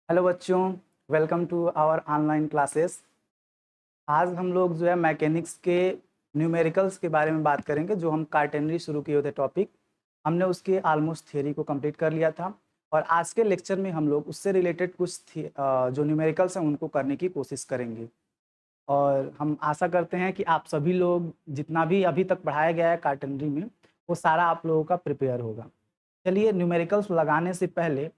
Hello बच्चों, welcome to our online classes. आज हम लोग जो है मैकेनिक्स के न्यूमेरिकल्स के बारे में बात करेंगे। जो हम कार्टेनरी शुरू किए थे टॉपिक, हमने उसके ऑलमोस्ट थियरी को कंप्लीट कर लिया था और आज के लेक्चर में हम लोग उससे रिलेटेड कुछ जो न्यूमेरिकल्स हैं उनको करने की कोशिश करेंगे। और हम आशा करते हैं कि आप सभी लोग जितना भी अभी तक पढ़ाया गया है कार्टेनरी में वो सारा आप लोगों का प्रिपेयर होगा। चलिए, न्यूमेरिकल्स लगाने से पहले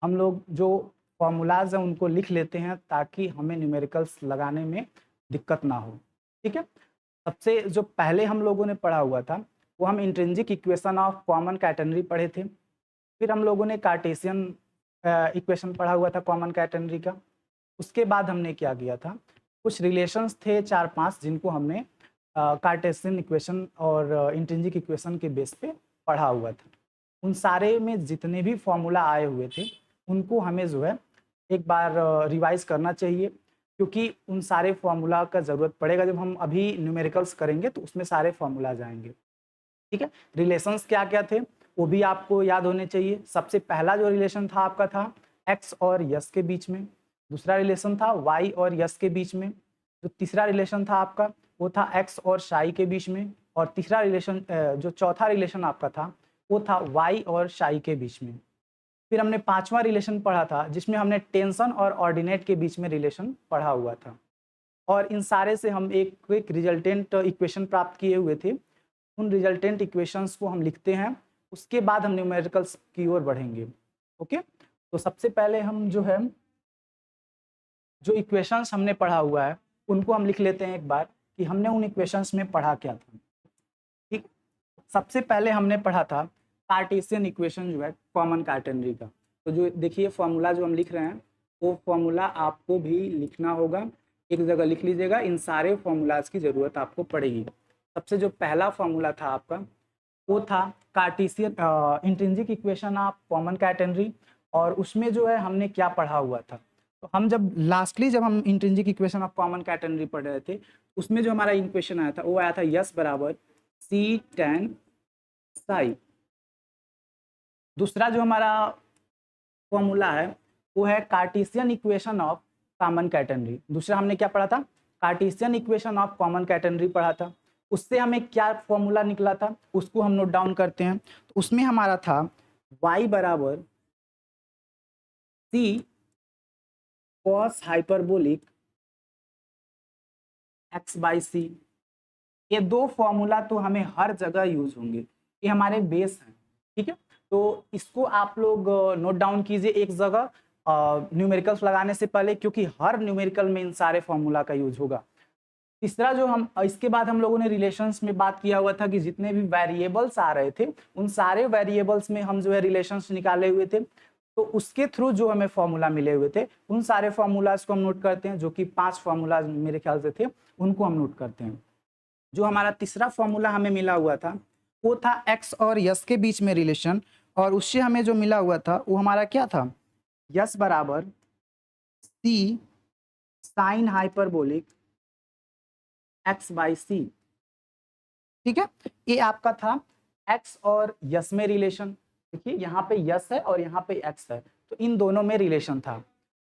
हम लोग जो फॉर्मूलाज हैं उनको लिख लेते हैं ताकि हमें न्यूमेरिकल्स लगाने में दिक्कत ना हो। ठीक है, सबसे जो पहले हम लोगों ने पढ़ा हुआ था वो हम intrinsic equation of common catenary पढ़े थे। फिर हम लोगों ने कार्टेशियन इक्वेशन पढ़ा हुआ था कॉमन कैटेनरी का। उसके बाद हमने क्या किया था, कुछ रिलेशंस थे 4-5 जिनको हमने कार्टेशियन इक्वेशन और इंट्रिंसिक इक्वेशन के बेस पे पढ़ा हुआ था। उन सारे में जितने भी फॉर्मूला आए हुए थे उनको हमें जो है एक बार रिवाइज करना चाहिए, क्योंकि उन सारे फॉर्मूला का ज़रूरत पड़ेगा। जब हम अभी न्यूमेरिकल्स करेंगे तो उसमें सारे फॉर्मूला आएंगे। ठीक है, रिलेशंस क्या क्या थे वो भी आपको याद होने चाहिए। सबसे पहला जो रिलेशन था आपका था एक्स और यस के बीच में। दूसरा रिलेशन था वाई और यस के बीच में। जो तीसरा रिलेशन था आपका वो था एक्स और शाई के बीच में। और तीसरा रिलेशन जो चौथा रिलेशन आपका था वो था वाई और शाई के बीच में। फिर हमने पांचवा रिलेशन पढ़ा था जिसमें हमने टेंशन और ऑर्डिनेट के बीच में रिलेशन पढ़ा हुआ था। और इन सारे से हम एक रिजल्टेंट इक्वेशन प्राप्त किए हुए थे। उन रिजल्टेंट इक्वेशंस को हम लिखते हैं, उसके बाद हम न्यूमेरिकल्स की ओर बढ़ेंगे। ओके, तो सबसे पहले हम जो है जो इक्वेशंस हमने पढ़ा हुआ है उनको हम लिख लेते हैं एक बार कि हमने उन इक्वेशंस में पढ़ा क्या था। ठीक, सबसे पहले हमने पढ़ा था कार्टेशियन इक्वेशन जो है कॉमन कैटेनरी का। तो जो देखिए फॉर्मूला जो हम लिख रहे हैं वो फॉर्मूला आपको भी लिखना होगा, एक जगह लिख लीजिएगा। इन सारे फॉर्मूलाज की ज़रूरत आपको पड़ेगी। सबसे जो पहला फॉर्मूला था आपका वो था Cartesian intrinsic equation of common catenary. और उसमें जो है हमने क्या पढ़ा हुआ था, तो हम जब हम intrinsic equation of common catenary पढ़ रहे थे उसमें जो हमारा इक्वेशन आया था वो आया था यस बराबर सी टेन साई। दूसरा जो हमारा फॉर्मूला है वो है Cartesian equation of common catenary. दूसरा हमने क्या पढ़ा था, Cartesian equation of common catenary पढ़ा था। उससे हमें क्या फॉर्मूला निकला था उसको हम नोट डाउन करते हैं। तो उसमें हमारा था y बराबर सी कॉस हाइपरबोलिक एक्स बाई सी। ये दो फॉर्मूला तो हमें हर जगह यूज होंगे, ये हमारे बेस हैं। ठीक है, तो इसको आप लोग नोट डाउन कीजिए एक जगह न्यूमेरिकल्स लगाने से पहले, क्योंकि हर न्यूमेरिकल में इन सारे फॉर्मूला का यूज होगा। तीसरा जो हम इसके बाद हम लोगों ने रिलेशंस में बात किया हुआ था कि जितने भी वेरिएबल्स आ रहे थे उन सारे वेरिएबल्स में हम जो है रिलेशंस निकाले हुए थे। तो उसके थ्रू जो हमें फॉर्मूला मिले हुए थे उन सारे फॉर्मूलाज को हम नोट करते हैं, जो कि 5 फॉर्मूलाज मेरे ख्याल से थे, उनको हम नोट करते हैं। जो हमारा तीसरा फॉर्मूला हमें मिला हुआ था वो था एक्स और यस के बीच में रिलेशन। और उससे हमें जो मिला हुआ था वो हमारा क्या था, यस बराबर सी साइन हाइपरबोलिक एक्स बाई सी। ठीक है, ये आपका था एक्स और यस में रिलेशन। देखिए यहाँ पे यस है और यहाँ पे एक्स है, तो इन दोनों में रिलेशन था।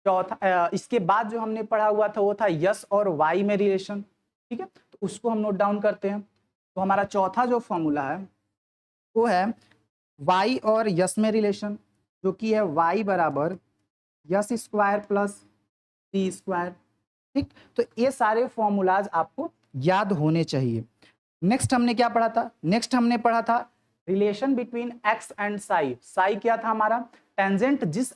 चौथा इसके बाद जो हमने पढ़ा हुआ था वो था यस और वाई में रिलेशन। ठीक है, तो उसको हम नोट डाउन करते हैं। तो हमारा चौथा जो फॉर्मूला है वो है वाई और यस में रिलेशन, जो कि है वाई बराबर यस स्क्वायर प्लस सी स्क्वायर। ठीक, तो ये सारे फॉर्मूलाज आपको याद होने चाहिए। नेक्स्ट हमने क्या पढ़ा था, नेक्स्ट हमने पढ़ा था relation between x and Sai. Sai क्या था हमारा, टेंजेंट जिस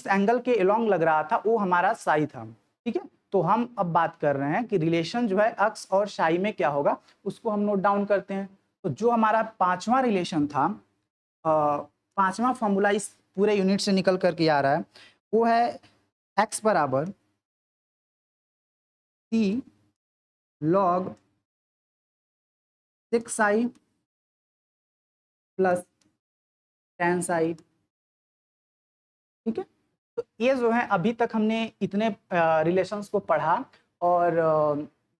एंगल के अलोंग लग रहा था वो हमारा साई था। ठीक है, तो हम अब बात कर रहे हैं कि रिलेशन जो है एक्स और साई में क्या होगा उसको हम नोट डाउन करते हैं। तो जो हमारा पांचवा रिलेशन था, पांचवा फॉर्मूला इस पूरे यूनिट से निकल करके आ रहा है, वो है एक्स बराबर सी लॉग 6i प्लस 10i। ठीक है, तो ये जो है अभी तक हमने इतने रिलेशंस को पढ़ा। और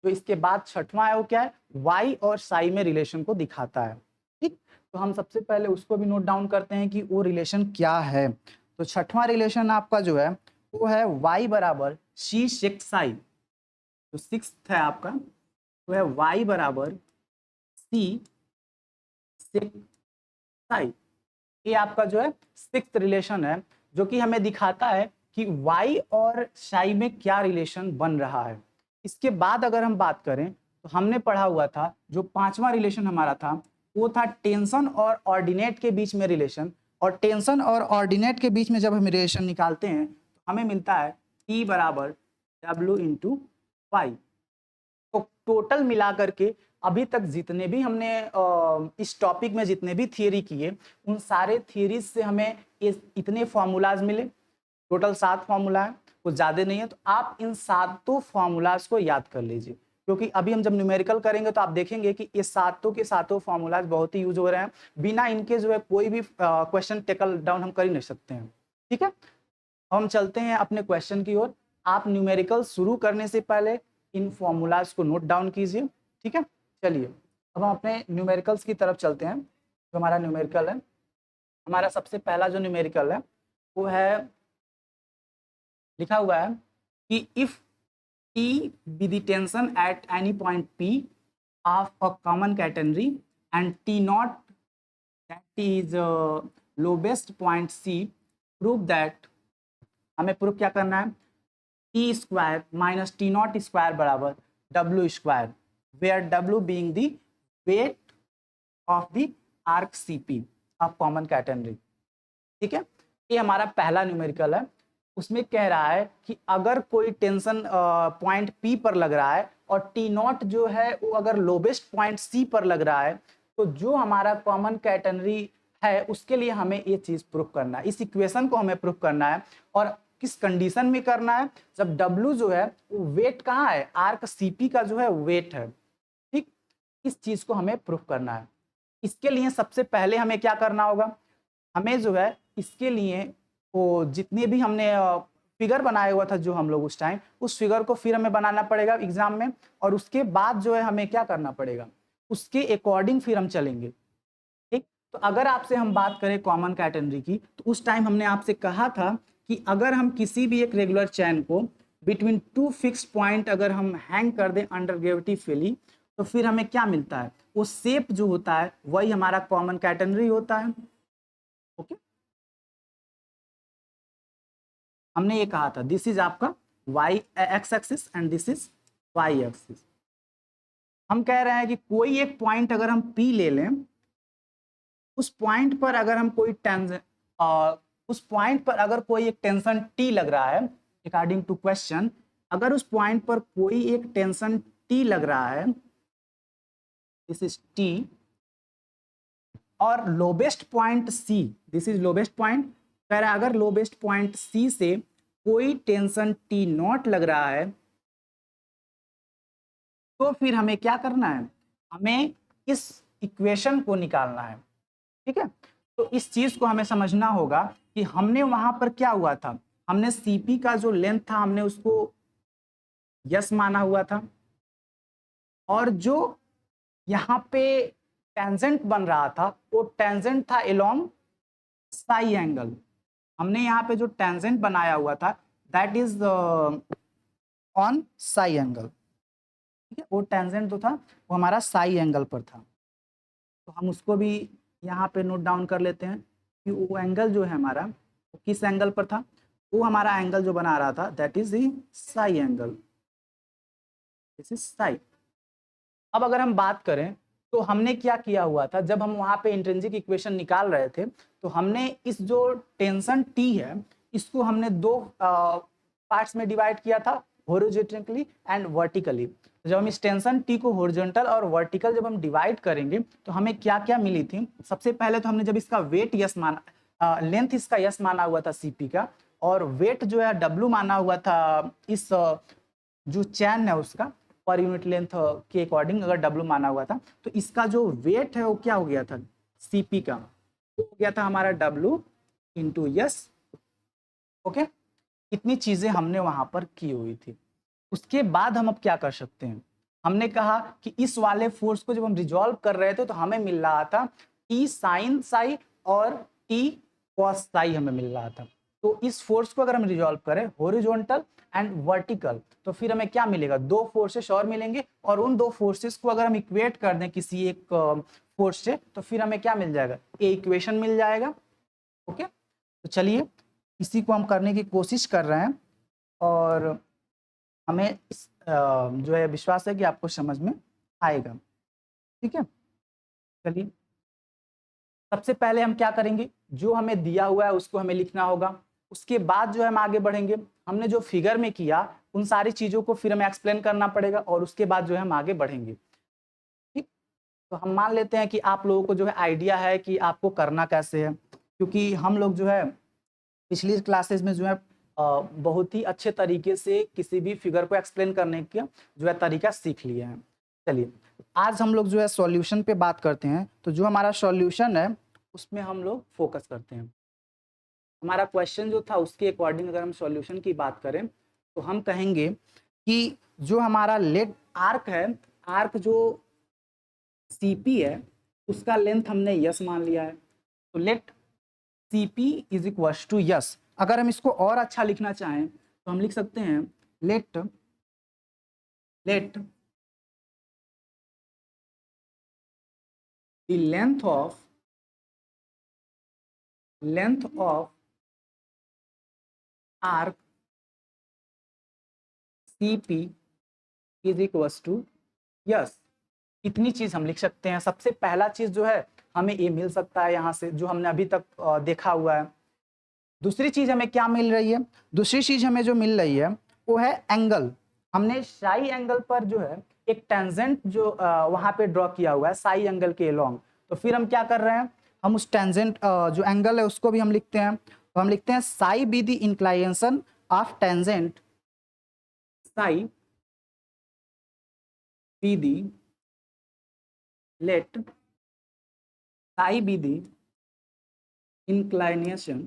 जो इसके बाद छठवां है वो क्या है, y और साई में रिलेशन को दिखाता है। ठीक, तो हम सबसे पहले उसको भी नोट डाउन करते हैं कि वो रिलेशन क्या है। तो छठवां रिलेशन आपका जो है वो है y बराबर सी सेक साई। तो सिक्स है आपका तो है y बराबर सी सेक साई। ये आपका जो है सिक्स्थ रिलेशन है जो कि हमें दिखाता है कि y और साई में क्या रिलेशन बन रहा है। इसके बाद अगर हम बात करें तो हमने पढ़ा हुआ था जो पांचवा रिलेशन हमारा था वो था टेंशन और ऑर्डिनेट के बीच में रिलेशन। और टेंशन और ऑर्डिनेट के बीच में जब हम रिलेशन निकालते हैं तो हमें मिलता है T बराबर W इंटू वाई। तो टोटल मिला करके अभी तक जितने भी हमने इस टॉपिक में जितने भी थियरी किए उन सारे थियरीज से हमें इतने फॉर्मूलाज मिले। टोटल 7 फॉर्मूला है, कुछ ज़्यादा नहीं है। तो आप इन 7 फॉर्मूलाज को याद कर लीजिए क्योंकि अभी हम जब न्यूमेरिकल करेंगे तो आप देखेंगे कि ये 7 के 7 फॉर्मूलाज बहुत ही यूज हो रहे हैं। बिना इनके जो है कोई भी क्वेश्चन टेकल डाउन हम कर ही नहीं सकते हैं। ठीक है, हम चलते हैं अपने क्वेश्चन की ओर। आप न्यूमेरिकल शुरू करने से पहले इन फॉर्मूलाज को नोट डाउन कीजिए। ठीक है, चलिए अब हम अपने न्यूमेरिकल्स की तरफ चलते हैं। जो हमारा न्यूमेरिकल है, हमारा सबसे पहला जो न्यूमेरिकल है वो है, लिखा हुआ है कि if T be the tension at any point P of a common catenary and T naught that T is lowest point C, prove that, हमें प्रूफ क्या करना है, T square minus T naught square बराबर W square, where W being the weight of the arc C P of common catenary. ठीक है, ये हमारा पहला न्यूमेरिकल है। उसमें कह रहा है कि अगर कोई टेंशन पॉइंट पी पर लग रहा है और टी नॉट जो है वो अगर लोवेस्ट पॉइंट सी पर लग रहा है तो जो हमारा कॉमन कैटेनरी है उसके लिए हमें ये चीज प्रूफ करना है। इस इक्वेशन को हमें प्रूफ करना है और किस कंडीशन में करना है, जब W जो है वो वेट कहाँ है, आर्क सीपी का जो है वेट है। ठीक, इस चीज को हमें प्रूफ करना है। इसके लिए सबसे पहले हमें क्या करना होगा, हमें जो है इसके लिए वो जितने भी हमने फिगर बनाया हुआ था जो हम लोग उस टाइम, उस फिगर को फिर हमें बनाना पड़ेगा एग्जाम में। और उसके बाद जो है हमें क्या करना पड़ेगा, उसके अकॉर्डिंग फिर हम चलेंगे। ठीक, तो अगर आपसे हम बात करें कॉमन कैटेनरी की तो उस टाइम हमने आपसे कहा था कि अगर हम किसी भी एक रेगुलर चैन को बिटवीन टू फिक्स पॉइंट अगर हम हैंग कर दें अंडर ग्रेविटी फीलिंग तो फिर हमें क्या मिलता है, वो शेप जो होता है वही हमारा कॉमन कैटेनरी होता है। ओके, हमने ये कहा था दिस इज आपका y x axis and this is y axis. हम कह रहे हैं कि कोई एक पॉइंट अगर हम पी ले लें, उस पॉइंट पर अगर हम कोई उस पॉइंट पर अगर कोई एक टेंशन टी लग रहा है, अकॉर्डिंग टू क्वेश्चन, अगर उस पॉइंट पर कोई एक टेंशन टी लग रहा है, दिस इज टी, और lowest point C, this is lowest point, कह रहा है अगर लोवेस्ट पॉइंट सी से कोई टेंशन टी नॉट लग रहा है तो फिर हमें क्या करना है, हमें इस इक्वेशन को निकालना है। ठीक है, तो इस चीज को हमें समझना होगा कि हमने वहां पर क्या हुआ था, हमने सीपी का जो लेंथ था हमने उसको यस माना हुआ था, और जो यहाँ पे टेंजेंट बन रहा था वो टेंजेंट था अलोंग साई एंगल। हमने यहाँ पे जो टेंजेंट बनाया हुआ था that is on Sai angle. ठीक है, वो टेंजेंट जो था वो हमारा साई एंगल पर था। तो हम उसको भी यहाँ पे नोट डाउन कर लेते हैं कि वो एंगल जो है हमारा वो किस एंगल पर था, वो हमारा एंगल जो बना रहा था that is the Sai angle, this is Sai. अब अगर हम बात करें तो हमने क्या किया हुआ था, जब हम वहाँ पे इंट्रिंसिक इक्वेशन निकाल रहे थे तो हमने इस जो टेंशन टी है इसको हमने दो पार्ट्स में डिवाइड किया था, हॉरिजॉन्टली एंड वर्टिकली। जब हम इस टेंशन टी को हॉरिजॉन्टल और वर्टिकल जब हम डिवाइड करेंगे तो हमें क्या क्या मिली थी, सबसे पहले तो हमने जब इसका वेट यस माना, लेंथ इसका यस माना हुआ था सीपी का, और वेट जो है डब्ल्यू माना हुआ था इस जो चैन है उसका पर यूनिट लेंथ के अकॉर्डिंग अगर डब्ल्यू माना हुआ था, तो इसका जो वेट है वो क्या हो गया था, सीपी का हो गया था हमारा डब्ल्यू इंटू यस। ओके, इतनी चीजें हमने वहां पर की हुई थी। उसके बाद हम अब क्या कर सकते हैं, हमने कहा कि इस वाले फोर्स को जब हम रिजॉल्व कर रहे थे तो हमें मिल रहा था टी साइन साई और टी कॉस साई हमें मिल रहा था। तो इस फोर्स को अगर हम रिजॉल्व करें हॉरिजॉन्टल एंड वर्टिकल, तो फिर हमें क्या मिलेगा, दो फोर्सेस और मिलेंगे, और उन दो फोर्सेस को अगर हम इक्वेट कर दें किसी एक फोर्स से, तो फिर हमें क्या मिल जाएगा, ये इक्वेशन मिल जाएगा। ओके, तो चलिए इसी को हम करने की कोशिश कर रहे हैं, और हमें जो है विश्वास है कि आपको समझ में आएगा। ठीक है, चलिए सबसे पहले हम क्या करेंगे, जो हमें दिया हुआ है उसको हमें लिखना होगा, उसके बाद जो है हम आगे बढ़ेंगे। हमने जो फिगर में किया उन सारी चीजों को फिर हमें एक्सप्लेन करना पड़ेगा, और उसके बाद जो है हम आगे बढ़ेंगे। ठीक, तो हम मान लेते हैं कि आप लोगों को जो है आइडिया है कि आपको करना कैसे है, क्योंकि हम लोग जो है पिछली क्लासेस में जो है बहुत ही अच्छे तरीके से किसी भी फिगर को एक्सप्लेन करने का जो है तरीका सीख लिए हैं। चलिए आज हम लोग जो है सॉल्यूशन पे बात करते हैं, तो जो हमारा सॉल्यूशन है उसमें हम लोग फोकस करते हैं। हमारा क्वेश्चन जो था उसके अकॉर्डिंग अगर हम सॉल्यूशन की बात करें, तो हम कहेंगे कि जो हमारा लेट आर्क है, आर्क जो सीपी है उसका लेंथ हमने यस मान लिया है, तो let CP is equal to S. अगर हम इसको और अच्छा लिखना चाहें तो हम लिख सकते हैं let let the length of arc CP is equal to S. इतनी चीज हम लिख सकते हैं। सबसे पहला चीज जो है हमें ये मिल सकता है यहाँ से, जो हमने अभी तक देखा हुआ है। दूसरी चीज हमें क्या मिल रही है, दूसरी चीज हमें जो मिल रही है वो है एंगल। हमने साई एंगल पर जो है एक टेंजेंट जो वहां पे ड्रॉ किया हुआ है साई एंगल के अलोंग, तो फिर हम क्या कर रहे हैं, हम उस टेंजेंट जो एंगल है उसको भी हम लिखते हैं। तो हम लिखते हैं psi be the inclination of tangent, psi be the let psi be the inclination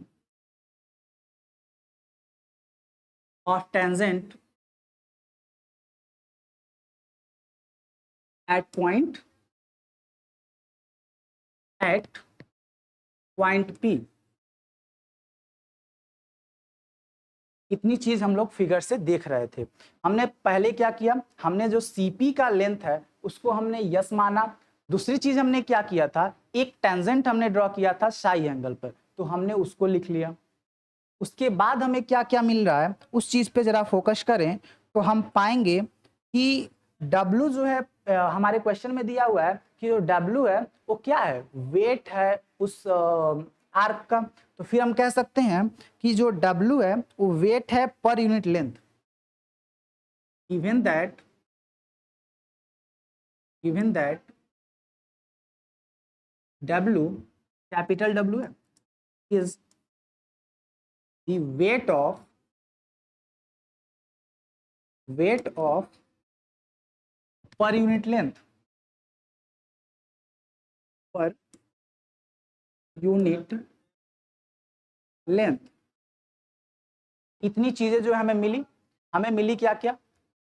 of tangent at point P। इतनी चीज हम लोग फिगर से देख रहे थे। हमने पहले क्या किया, हमने जो सीपी का लेंथ है उसको हमने यस माना। दूसरी चीज हमने क्या किया था, एक टेंजेंट हमने ड्रॉ किया था साई एंगल पर, तो हमने उसको लिख लिया। उसके बाद हमें क्या क्या मिल रहा है उस चीज पे जरा फोकस करें, तो हम पाएंगे कि W जो है हमारे क्वेश्चन में दिया हुआ है कि जो W है वो क्या है, वेट है उस आर्क का। तो फिर हम कह सकते हैं कि जो W है वो वेट है पर unit length. Even that W, capital W है, इज द वेट ऑफ पर यूनिट लेंथ, पर यूनिट लेंथ। इतनी चीजें जो हमें मिली, हमें मिली क्या क्या,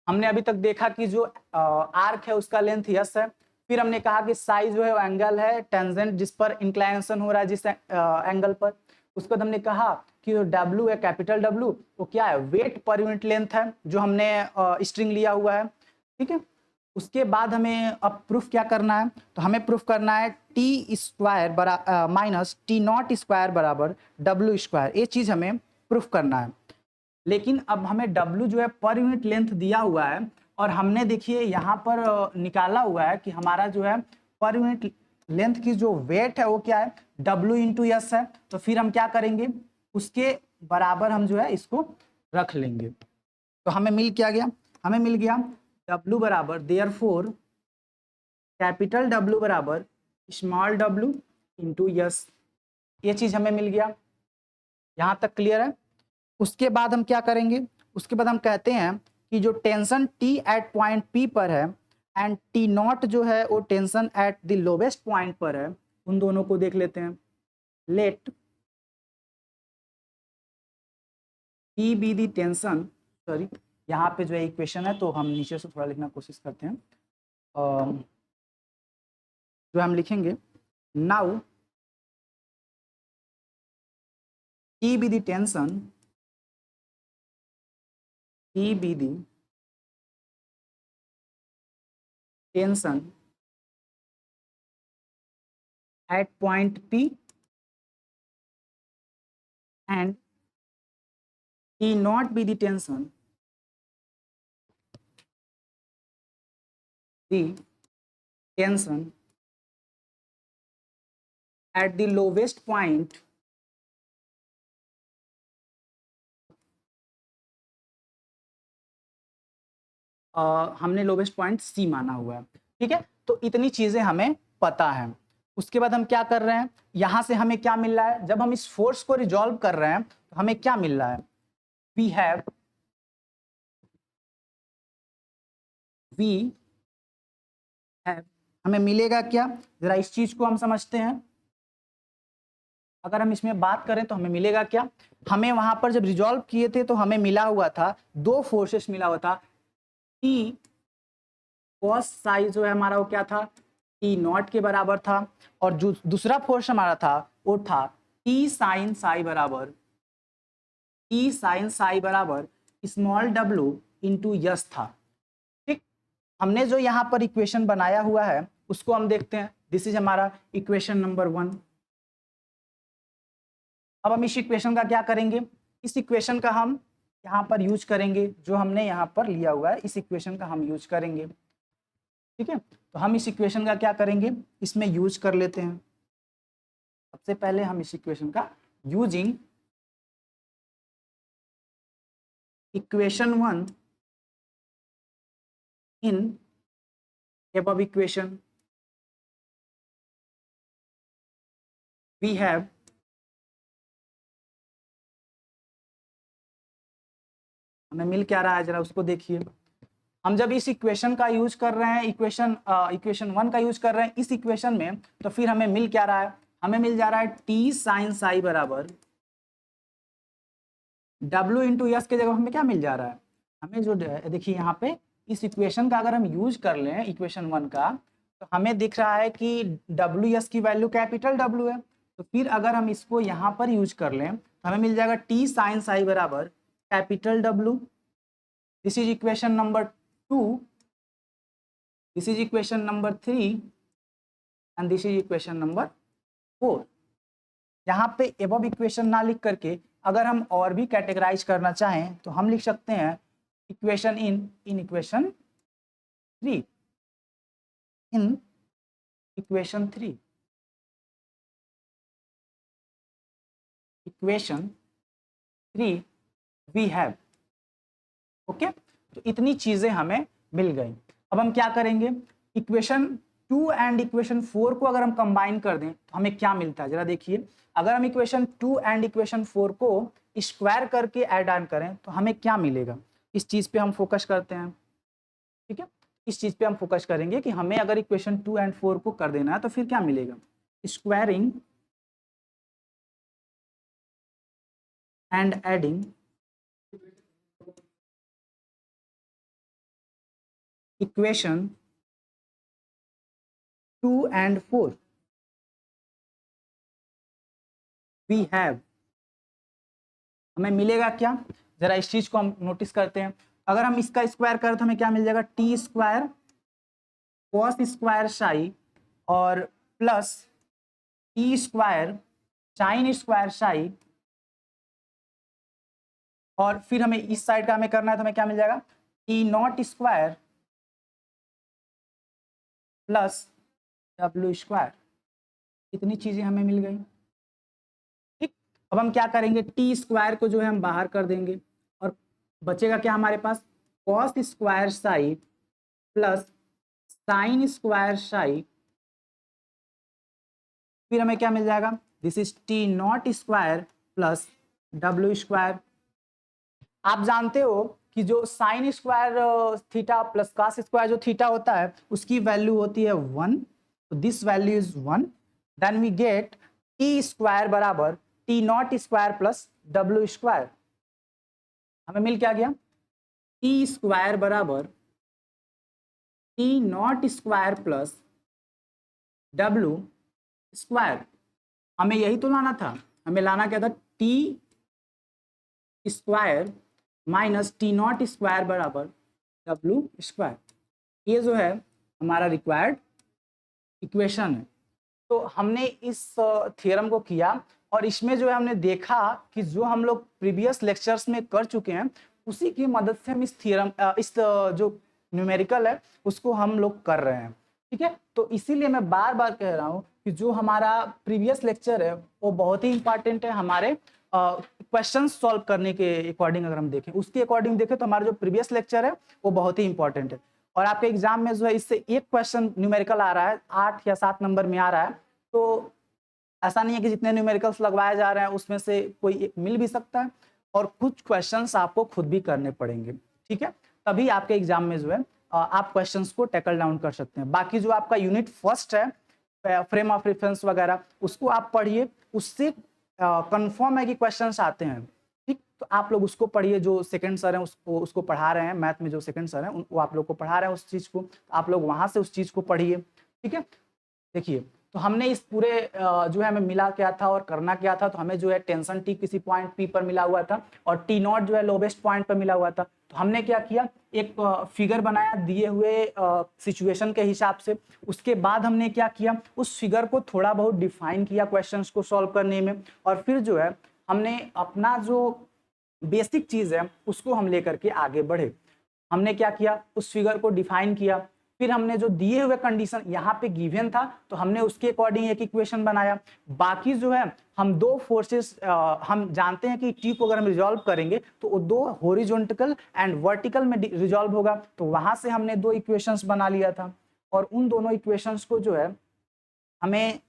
हमने अभी तक देखा कि जो आर्क है उसका लेंथ यस है। फिर हमने कहा कि साइज जो है वो एंगल है टेंजेंट जिस पर इंक्लाइनेशन हो रहा है जिस एंगल पर। उसके बाद हमने कहा कि जो W है कैपिटल W वो क्या है, वेट पर यूनिट लेंथ है जो हमने स्ट्रिंग लिया हुआ है। ठीक है, उसके बाद हमें अब प्रूफ क्या करना है, तो हमें प्रूफ करना है T square minus T naught square बराबर W स्क्वायर, ये चीज हमें प्रूफ करना है। लेकिन अब हमें W जो है पर यूनिट लेंथ दिया हुआ है, और हमने देखिए यहाँ पर निकाला हुआ है कि हमारा जो है पर यूनिट लेंथ की जो वेट है वो क्या है, W इंटू एस है। तो फिर हम क्या करेंगे, उसके बराबर हम जो है इसको रख लेंगे। तो हमें मिल क्या गया, हमें मिल गया W बराबर देयरफॉर कैपिटल W बराबर स्मॉल w इंटू यस। ये चीज हमें मिल गया, यहाँ तक क्लियर है। उसके बाद हम क्या करेंगे, उसके बाद हम कहते हैं कि जो tension T at point P पर है एंड T नॉट जो है वो tension at the lowest point पर है, उन दोनों को देख लेते हैं। Let T be the tension, sorry यहाँ पे जो है इक्वेशन है तो हम नीचे से थोड़ा लिखना कोशिश करते हैं। जो हम लिखेंगे now T be the tension, T be the tension at point P and T not be the tension, at the lowest point हमने लोवेस्ट पॉइंट सी माना हुआ है। ठीक है, तो इतनी चीजें हमें पता है। उसके बाद हम क्या कर रहे हैं, यहां से हमें क्या मिल रहा है, जब हम इस फोर्स को रिजॉल्व कर रहे हैं तो हमें क्या मिल रहा है, वी हैव हमें मिलेगा क्या, जरा इस चीज को हम समझते हैं। अगर हम इसमें बात करें तो हमें मिलेगा क्या, हमें वहां पर जब रिजॉल्व किए थे तो हमें मिला हुआ था, दो फोर्सेस मिला हुआ था, टी कॉस साई जो है हमारा वो क्या था, टी नॉट के बराबर था, और जो दूसरा फोर्स हमारा था वो था टी साइन साई बराबर, टी साइन साई बराबर स्मॉल डब्ल्यू इंटू यस था। ठीक, हमने जो यहाँ पर इक्वेशन बनाया हुआ है उसको हम देखते हैं। दिस इज हमारा इक्वेशन नंबर 1। अब हम इस इक्वेशन का क्या करेंगे, इस इक्वेशन का हम यहाँ पर यूज करेंगे, जो हमने यहाँ पर लिया हुआ है इस इक्वेशन का हम यूज करेंगे। ठीक है, तो हम इस इक्वेशन का क्या करेंगे, इसमें यूज कर लेते हैं। सबसे पहले हम इस इक्वेशन का using equation 1 in above equation we have हमें मिल क्या रहा है, जरा उसको देखिए। हम जब इस इक्वेशन का यूज कर रहे हैं, इक्वेशन 1 का यूज कर रहे हैं इस इक्वेशन में, तो फिर हमें मिल क्या रहा है, हमें मिल जा रहा है टी साइन साई बराबर डब्ल्यू इंटू एस के जगह हमें क्या मिल जा रहा है, हमें जो देखिए यहाँ पे इस इक्वेशन का अगर हम यूज कर लें इक्वेशन 1 का, तो हमें दिख रहा है कि डब्ल्यू एस की वैल्यू कैपिटल डब्ल्यू है। तो फिर अगर हम इसको यहाँ पर यूज कर लें तो हमें मिल जाएगा टी साइन साई बराबर capital W. This is equation number 2, this is equation number 3 and this is equation number 4। यहाँ पे एबव इक्वेशन ना लिख करके अगर हम और भी कैटेगराइज करना चाहें तो हम लिख सकते हैं equation in equation 3, in equation 3, equation 3 we have. Okay, तो इतनी चीजें हमें मिल गई। अब हम क्या करेंगे, इक्वेशन 2 एंड इक्वेशन 4 को अगर हम कंबाइन कर दें तो हमें क्या मिलता है, जरा देखिए। अगर हम इक्वेशन 2 एंड इक्वेशन 4 को स्क्वायर करके ऐड ऑन करें तो हमें क्या मिलेगा, इस चीज पे हम फोकस करते हैं। ठीक है, इस चीज पे हम फोकस करेंगे कि हमें अगर इक्वेशन 2 एंड 4 को कर देना है तो फिर क्या मिलेगा, squaring and adding equation 2 and 4 we have, हमें मिलेगा क्या, जरा इस चीज को हम नोटिस करते हैं। अगर हम इसका स्क्वायर करें तो हमें क्या मिल जाएगा, T square cos square psi और plus T square sine square psi, और फिर हमें इस साइड का हमें करना है तो हमें क्या मिल जाएगा, T naught square plus W square. इतनी चीजें हमें मिल गई। ठीक, अब हम क्या करेंगे, टी स्क्वायर को जो है हम बाहर कर देंगे और बचेगा क्या हमारे पास, cos square psi plus sine square psi, फिर हमें क्या मिल जाएगा, this is T naught square plus W square. आप जानते हो कि जो sine square theta plus cos square जो थीटा होता है उसकी वैल्यू होती है 1, तो this value is 1, then we get T square बराबर T naught square plus W square. हमें मिल क्या गया, टी स्क्वायर बराबर T naught square plus W square. हमें यही तो लाना था, हमें लाना क्या था, T square minus T naught square बराबर डब्लू स्क्वायर। ये जो है हमारा रिक्वायर्ड इक्वेशन है। तो हमने इस थ्योरम को किया और इसमें जो है हमने देखा कि जो हम लोग प्रीवियस लेक्चर्स में कर चुके हैं उसी की मदद से हम इस थ्योरम जो न्यूमेरिकल है उसको हम लोग कर रहे हैं। ठीक है, तो इसीलिए मैं बार बार कह रहा हूँ कि जो हमारा प्रीवियस लेक्चर है वो बहुत ही इंपॉर्टेंट है हमारे क्वेश्चन सॉल्व करने के अकॉर्डिंग। अगर हम देखें उसके अकॉर्डिंग देखें तो हमारा जो प्रीवियस लेक्चर है वो बहुत ही इंपॉर्टेंट है। और आपके एग्जाम में जो है इससे एक क्वेश्चन न्यूमेरिकल आ रहा है, 8 या 7 नंबर में आ रहा है। तो ऐसा नहीं है कि जितने न्यूमेरिकल्स लगवाए जा रहे हैं उसमें से कोई एक मिल भी सकता है और कुछ क्वेश्चंस आपको खुद भी करने पड़ेंगे। ठीक है, तभी आपके एग्जाम में जो है आप क्वेश्चंस को टैकल डाउन कर सकते हैं। बाकी जो आपका यूनिट फर्स्ट है फ्रेम ऑफ रेफरेंस वगैरह उसको आप पढ़िए, उससे कंफर्म है कि क्वेश्चंस आते हैं। ठीक, तो आप लोग उसको पढ़िए, जो सेकंड सर हैं उसको पढ़ा रहे हैं, मैथ में जो सेकंड सर हैं वो आप लोग को पढ़ा रहे हैं उस चीज को, तो आप लोग वहां से उस चीज को पढ़िए। ठीक है, देखिए तो हमने इस पूरे जो है हमें मिला क्या था और करना क्या था। तो हमें जो है टेंशन टी किसी पॉइंट पी पर मिला हुआ था और टी नॉट जो है लोवेस्ट पॉइंट पर मिला हुआ था। तो हमने क्या किया, एक फिगर बनाया दिए हुए सिचुएशन के हिसाब से। उसके बाद हमने क्या किया, उस फिगर को थोड़ा बहुत डिफाइन किया क्वेश्चंस को सॉल्व करने में। और फिर जो है हमने अपना जो बेसिक चीज है उसको हम लेकर के आगे बढ़े। हमने क्या किया, उस फिगर को डिफाइन किया, फिर हमने जो दिए हुए कंडीशन यहाँ पे गिवन था तो हमने उसके अकॉर्डिंग एक इक्वेशन बनाया। बाकी जो है हम दो फोर्सेस हम जानते हैं कि टी को अगर हम रिजॉल्व करेंगे तो वो दो हॉरिजॉन्टल एंड वर्टिकल में रिजॉल्व होगा। तो वहां से हमने दो इक्वेशंस बना लिया था और उन दोनों इक्वेशंस को जो है हमें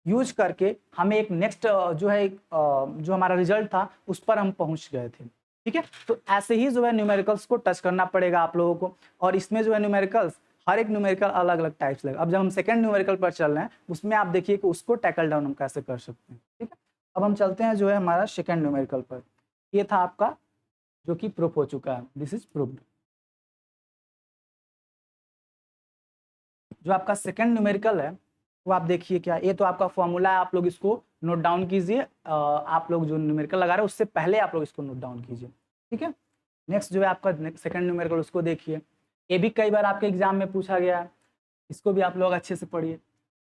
यूज करके हमें एक नेक्स्ट जो है जो हमारा रिजल्ट था उस पर हम पहुंच गए थे। ठीक है, तो ऐसे ही जो है न्यूमेरिकल्स को टच करना पड़ेगा आप लोगों को। और इसमें जो है न्यूमेरिकल्स हर एक न्यूमेरिकल अलग अलग टाइप्स लगे। अब जब हम सेकंड न्यूमेरिकल पर चल रहे हैं उसमें आप देखिए कि उसको टैकल डाउन हम कैसे कर सकते हैं। ठीक है, अब हम चलते हैं जो है हमारा सेकंड न्यूमेरिकल पर। ये था आपका जो कि प्रूफ हो चुका है, दिस इज प्रूव्ड। जो आपका सेकंड न्यूमेरिकल है वो आप देखिए क्या, ये तो आपका फॉर्मूला है, आप लोग इसको नोट डाउन कीजिए। आप लोग जो न्यूमेरिकल लगा रहे हैं उससे पहले आप लोग इसको नोट डाउन कीजिए। ठीक है, नेक्स्ट जो है आपका सेकंड न्यूमेरिकल उसको देखिए। ये भी कई बार आपके एग्जाम में पूछा गया है, इसको भी आप लोग अच्छे से पढ़िए।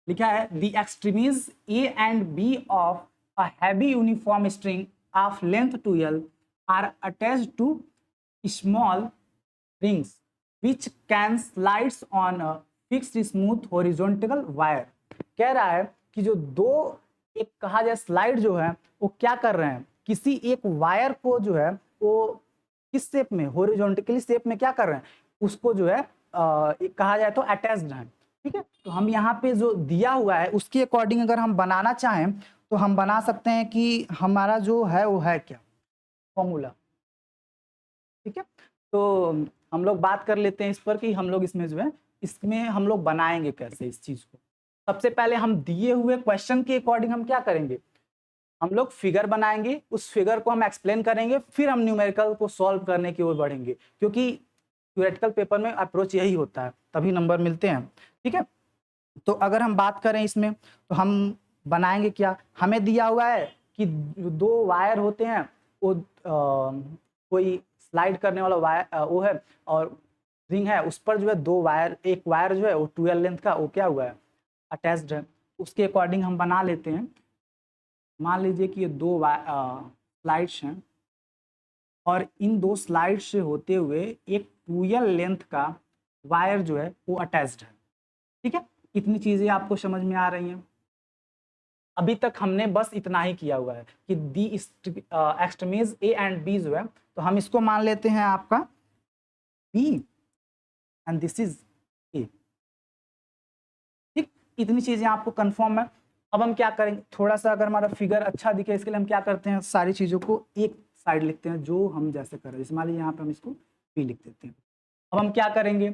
लिखा है the extremities A and B of a heavy uniform string of length 2L are attached to small rings which can slides on a fixed smooth horizontal wire। कह रहा है कि जो दो एक कहा जाए स्लाइड जो है वो क्या कर रहे हैं, किसी एक वायर को जो है वो किस शेप में, हॉरिजॉन्टली शेप में क्या कर रहे हैं, उसको जो है कहा जाए तो अटैच्ड है। ठीक है, तो हम यहाँ पे जो दिया हुआ है उसके अकॉर्डिंग अगर हम बनाना चाहें तो हम बना सकते हैं कि हमारा जो है वो है क्या फॉर्मूला। ठीक है, तो हम लोग बात कर लेते हैं इस पर कि हम लोग इसमें जो है इसमें हम लोग बनाएंगे कैसे इस चीज को। सबसे पहले हम दिए हुए क्वेश्चन के अकॉर्डिंग हम क्या करेंगे, हम लोग फिगर बनाएंगे, उस फिगर को हम एक्सप्लेन करेंगे, फिर हम न्यूमेरिकल को सॉल्व करने की ओर बढ़ेंगे। क्योंकि थ्योरेटिकल पेपर में अप्रोच यही होता है, तभी नंबर मिलते हैं। ठीक है, तो अगर हम बात करें इसमें तो हम बनाएंगे क्या, हमें दिया हुआ है कि दो वायर होते हैं, वो कोई स्लाइड करने वाला वायर वो है और रिंग है, उस पर जो है दो वायर, एक वायर जो है वो 12 लेंथ का वो क्या हुआ है अटैच्ड है। उसके अकॉर्डिंग हम बना लेते हैं। मान लीजिए कि ये दो स्लाइड्स हैं और इन दो स्लाइड से होते हुए एक 12 लेंथ का वायर जो है वो अटैच्ड है। ठीक है, इतनी चीजें आपको समझ में आ रही हैं। अभी तक हमने बस इतना ही किया हुआ है कि दी एक्सट्रीमीज ए एंड बी जो है, तो हम इसको मान लेते हैं आपका B and this is A. ठीक, इतनी चीजें आपको कंफर्म है। अब हम क्या करेंगे, थोड़ा सा अगर हमारा फिगर अच्छा दिखे इसके लिए हम क्या करते हैं, सारी चीजों को एक साइड लिखते हैं जो हम जैसे कर रहे हैं। जैसे मान लीजिए यहाँ पे हम इसको बी लिख देते हैं। अब हम क्या करेंगे,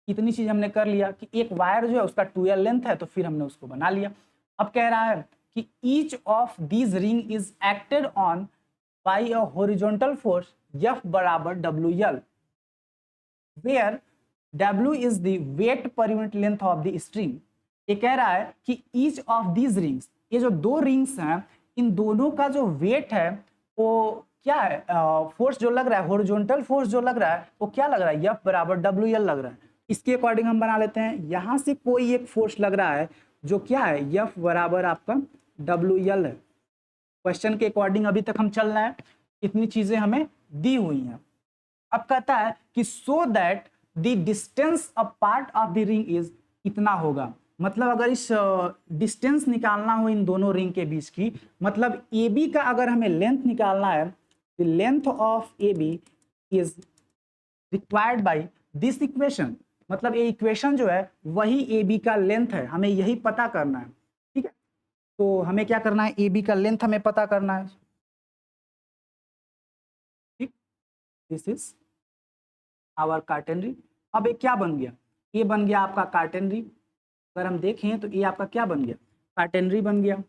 इतनी चीज हमने कर लिया कि एक वायर जो है उसका 12 लेंथ है, तो फिर हमने उसको बना लिया। अब कह रहा है कि each of these ring is acted on by a horizontal force F बराबर WL, where W is the weight per unit length of the string. ये कह रहा है कि ईच ऑफ दीज रिंग्स, ये जो दो रिंग्स हैं इन दोनों का जो वेट है वो क्या है फोर्स जो लग रहा है, हॉरिजॉन्टल फोर्स जो लग रहा है वो क्या लग रहा है, F बराबर WL लग रहा है। इसके अकॉर्डिंग हम बना लेते हैं, यहाँ से कोई एक फोर्स लग रहा है जो क्या है, F बराबर आपका WL है। क्वेश्चन के अकॉर्डिंग अभी तक हम चल रहे हैं, इतनी चीजें हमें दी हुई हैं। अब कहता है कि so that the distance a part of the ring is इतना होगा। मतलब अगर इस डिस्टेंस निकालना हो इन दोनों रिंग के बीच की, मतलब ए बी का अगर हमें लेंथ निकालना है, the length of A B is required by this equation. मतलब ये इक्वेशन जो है वही ए बी का लेंथ है, हमें यही पता करना है। ठीक है, तो हमें क्या करना है, ए बी का लेंथ हमें पता करना है। ठीक, दिस इज आवर कार्टेनरी। अब ये क्या बन गया, ये बन गया आपका कार्टेनरी। अगर हम देखें तो ये आपका क्या बन गया, कार्टेनरी बन गया।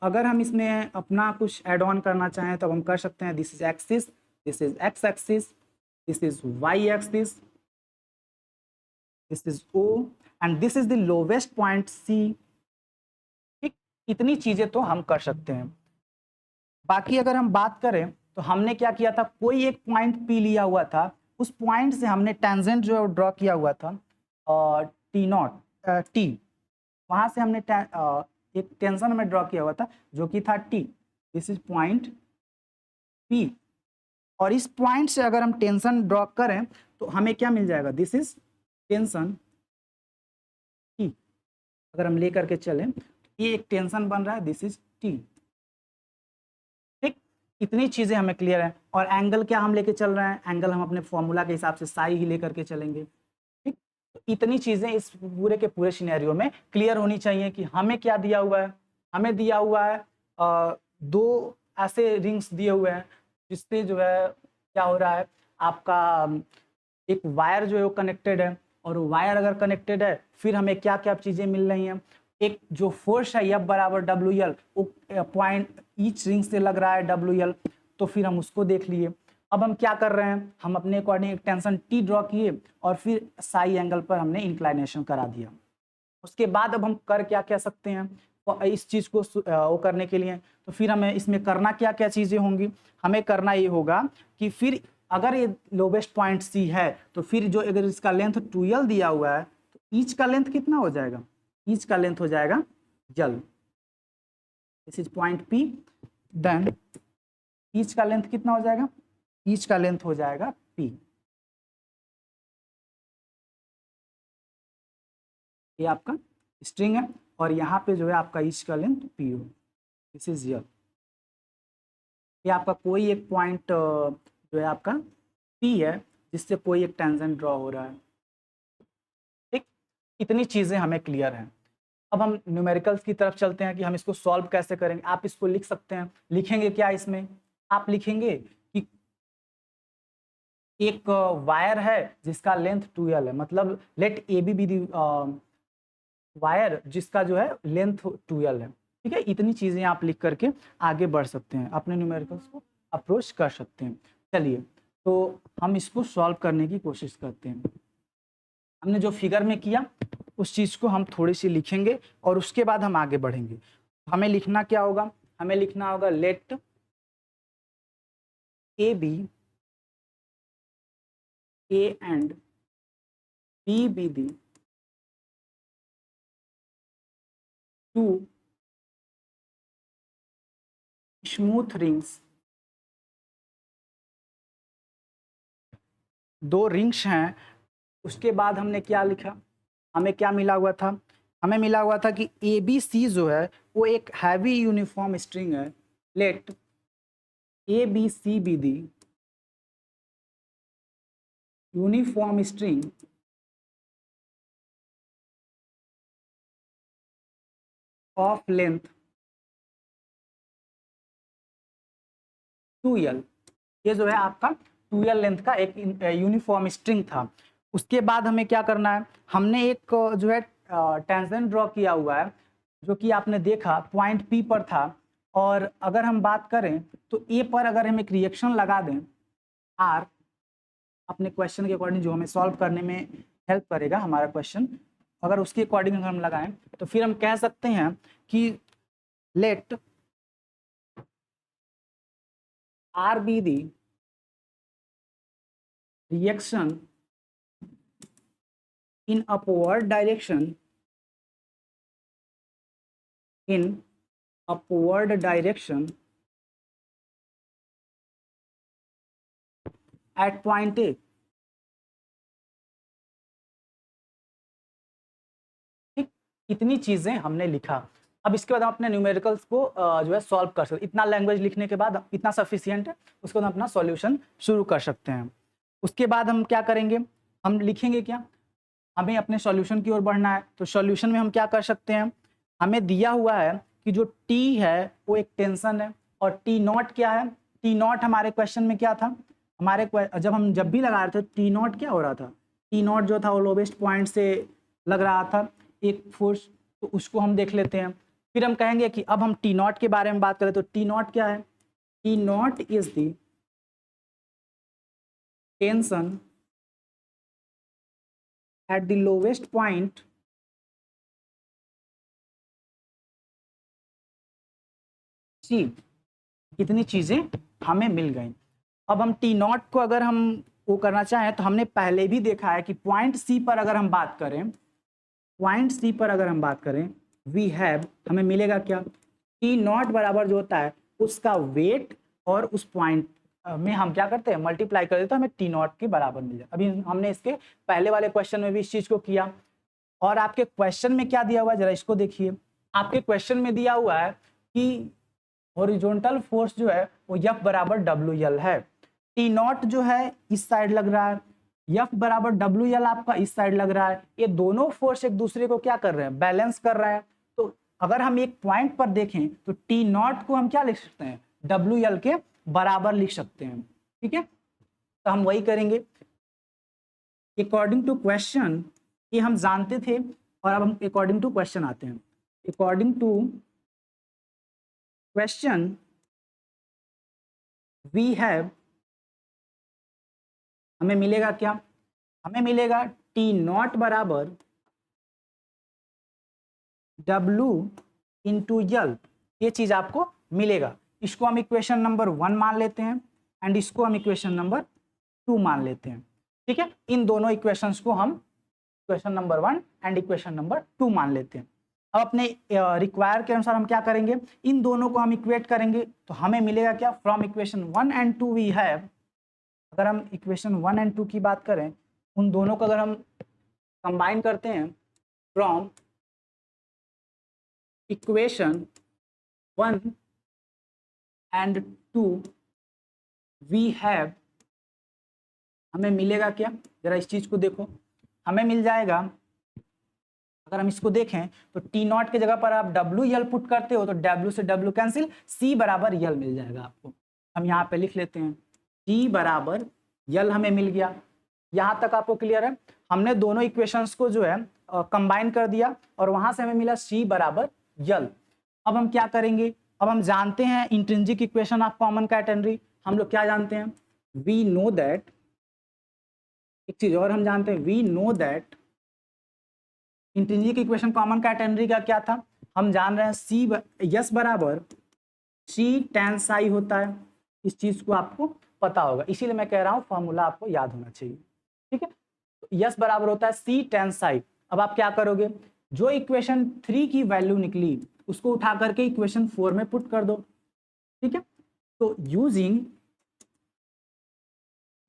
अगर हम इसमें अपना कुछ ऐड ऑन करना चाहें तो हम कर सकते हैं, this is axis, this is x axis, this is y axis, this is O and this is the lowest point C. ठीक, इतनी चीजें तो हम कर सकते हैं। बाकी अगर हम बात करें तो हमने क्या किया था, कोई एक पॉइंट पी लिया हुआ था, उस पॉइंट से हमने टेंजेंट जो ड्रॉ किया हुआ था टी नॉट टी, वहां से हमने एक टेंशन में ड्रॉ किया हुआ था जो कि था T. This is point P, और इस पॉइंट से अगर हम टेंशन ड्रॉ करें तो हमें क्या मिल जाएगा, दिस इज टेंशन टी। अगर हम लेकर के चलें, ये एक टेंशन बन रहा है, दिस इज टी। ठीक, इतनी चीजें हमें क्लियर है। और एंगल क्या हम लेके चल रहे हैं, एंगल हम अपने फॉर्मूला के हिसाब से साई ही लेकर के चलेंगे। ठीक, तो इतनी चीजें इस पूरे के पूरे सिनेरियो में क्लियर होनी चाहिए कि हमें क्या दिया हुआ है। हमें दिया हुआ है दो ऐसे रिंग्स दिए हुए हैं जिससे जो है क्या हो रहा है, आपका एक वायर जो है वो कनेक्टेड है, और वायर अगर कनेक्टेड है फिर हमें क्या क्या चीजें मिल रही हैं, एक जो फोर्स है F बराबर WL, वो पॉइंट ईच रिंग से लग रहा है WL, तो फिर हम उसको देख लिए। अब हम क्या कर रहे हैं, हम अपने अकॉर्डिंग एक टेंशन T ड्रॉ किए और फिर साई एंगल पर हमने इंक्लाइनेशन करा दिया। उसके बाद अब हम कर क्या क्या सकते हैं, तो इस चीज को वो करने के लिए तो फिर हमें इसमें करना क्या क्या चीजें होंगी। हमें करना ये होगा कि फिर अगर ये लोवेस्ट पॉइंट सी है तो फिर जो अगर इसका लेंथ 2L दिया हुआ है तो ईच का लेंथ कितना हो जाएगा, ईच का लेंथ हो जाएगा L, this is point P. Then each का लेंथ कितना हो जाएगा, ईच का लेंथ हो जाएगा पी। ये आपका स्ट्रिंग है और यहाँ पे जो है आपका ईच का लेंथ पी हो, दिस इज यल। ये आपका कोई एक पॉइंट जो है आपका पी है जिससे कोई एक टेंजेंट ड्रॉ हो रहा है। ठीक, इतनी चीजें हमें क्लियर हैं। अब हम न्यूमेरिकल्स की तरफ चलते हैं कि हम इसको सॉल्व कैसे करेंगे। आप इसको लिख सकते हैं, लिखेंगे क्या इसमें, आप लिखेंगे कि एक वायर है जिसका लेंथ 2L है, मतलब let A B the wire जिसका जो है लेंथ 2L है। ठीक है, इतनी चीजें आप लिख करके आगे बढ़ सकते हैं, अपने न्यूमेरिकल्स को अप्रोच कर सकते हैं। चलिए, तो हम इसको सॉल्व करने की कोशिश करते हैं। हमने जो फिगर में किया उस चीज को हम थोड़ी सी लिखेंगे और उसके बाद हम आगे बढ़ेंगे। हमें लिखना क्या होगा, हमें लिखना होगा let A be A and B be the two smooth rings. दो रिंग्स हैं, उसके बाद हमने क्या लिखा, हमें क्या मिला हुआ था, हमें मिला हुआ था कि ए बी सी जो है वो एक हैवी यूनिफॉर्म स्ट्रिंग है। Let A B C be the uniform string of length 2L। ये जो है आपका 2L लेंथ का एक यूनिफॉर्म स्ट्रिंग था। उसके बाद हमें क्या करना है, हमने एक जो है टेंजेंट ड्रॉ किया हुआ है जो कि आपने देखा पॉइंट P पर था। और अगर हम बात करें तो ए पर अगर हम एक रिएक्शन लगा दें R, अपने क्वेश्चन के अकॉर्डिंग जो हमें सॉल्व करने में हेल्प करेगा हमारा क्वेश्चन, अगर उसके अकॉर्डिंग अगर हम लगाएं तो फिर हम कह सकते हैं कि let R be the reaction in upward direction at point A। ठीक, इतनी चीजें हमने लिखा। अब इसके बाद हम अपने न्यूमेरिकल्स को जो है सॉल्व कर सकते। इतना लैंग्वेज लिखने के बाद इतना सफिशियंट है, उसके बाद हम अपना सॉल्यूशन शुरू कर सकते हैं। उसके बाद हम क्या करेंगे, हम लिखेंगे क्या, हमें अपने सॉल्यूशन की ओर बढ़ना है। तो सॉल्यूशन में हम क्या कर सकते हैं, हमें दिया हुआ है कि जो T है वो एक टेंशन है, और T नॉट क्या है, T नॉट हमारे क्वेश्चन में क्या था, हमारे जब भी लगा रहे थे T नॉट क्या हो रहा था, T नॉट जो था वो लोवेस्ट पॉइंट से लग रहा था एक फोर्स। तो उसको हम देख लेते हैं। फिर हम कहेंगे कि अब हम T नॉट के बारे में बात करें तो T नॉट क्या है, T not is the tension at the lowest point C। कितनी चीजें हमें मिल गई। अब हम टी नॉट को अगर हम वो करना चाहें तो हमने पहले भी देखा है कि पॉइंट सी पर अगर हम बात करें, पॉइंट सी पर अगर हम बात करें वी हैव, हमें मिलेगा क्या, टी नॉट बराबर जो होता है उसका वेट और उस पॉइंट में हम क्या करते हैं मल्टीप्लाई कर देते हैं, तो हमें टी नॉट के बराबर मिल जाए। अभी हमने इसके पहले वाले क्वेश्चन में भी इस चीज को किया। और आपके क्वेश्चन में क्या दिया हुआ है जरा इसको देखिए। आपके क्वेश्चन में दिया हुआ है कि हॉरिजॉन्टल फोर्स जो है वो F बराबर WL है। टी नॉट जो है इस साइड लग रहा है, F बराबर WL आपका इस साइड लग रहा है। ये दोनों फोर्स एक दूसरे को क्या कर रहे हैं, बैलेंस कर रहे हैं। तो अगर हम एक पॉइंट पर देखें तो टी नॉट को हम क्या लिख सकते हैं, WL के बराबर लिख सकते हैं। ठीक है, तो हम वही करेंगे अकॉर्डिंग टू क्वेश्चन। ये हम जानते थे, और अब हम अकॉर्डिंग टू क्वेश्चन आते हैं। According to question we have, हमें मिलेगा क्या, हमें मिलेगा टी नॉट बराबर W इंटू यल। ये चीज आपको मिलेगा। इसको हम इक्वेशन नंबर 1 मान लेते हैं एंड इसको हम इक्वेशन नंबर 2 मान लेते हैं। ठीक है, इन दोनों इक्वेशंस को हम equation number 1 and equation number 2 मान लेते हैं। अब अपने रिक्वायर के अनुसार हम क्या करेंगे, इन दोनों को हम इक्वेट करेंगे तो हमें मिलेगा क्या, from equation 1 and 2 we have, अगर हम इक्वेशन 1 एंड 2 की बात करें, उन दोनों को अगर हम कंबाइन करते हैं, from equation 1 and 2 we have, हमें मिलेगा क्या, जरा इस चीज को देखो। हमें मिल जाएगा, अगर हम इसको देखें तो टी नॉट की जगह पर आप डब्ल्यू यल पुट करते हो तो डब्ल्यू से डब्ल्यू कैंसिल, सी बराबर यल मिल जाएगा आपको। हम यहाँ पे लिख लेते हैं टी बराबर यल, हमें मिल गया। यहाँ तक आपको क्लियर है। हमने दोनों इक्वेशंस को जो है कंबाइन कर दिया और वहां से हमें मिला सी बराबर यल। अब हम क्या करेंगे, अब हम जानते हैं intrinsic equation of common catenary. हम लोग क्या जानते हैं, वी नो दैट, एक चीज और हम जानते हैं, we know that intrinsic equation common catenary का क्या था, हम जान रहे हैं सी यस बराबर सी टेन साई होता है। इस चीज को आपको पता होगा, इसीलिए मैं कह रहा हूं फॉर्मूला आपको याद होना चाहिए। ठीक है, तो यस बराबर होता है सी टेन साई। अब आप क्या करोगे, जो इक्वेशन 3 की वैल्यू निकली उसको उठा करके इक्वेशन 4 में पुट कर दो। ठीक है, तो using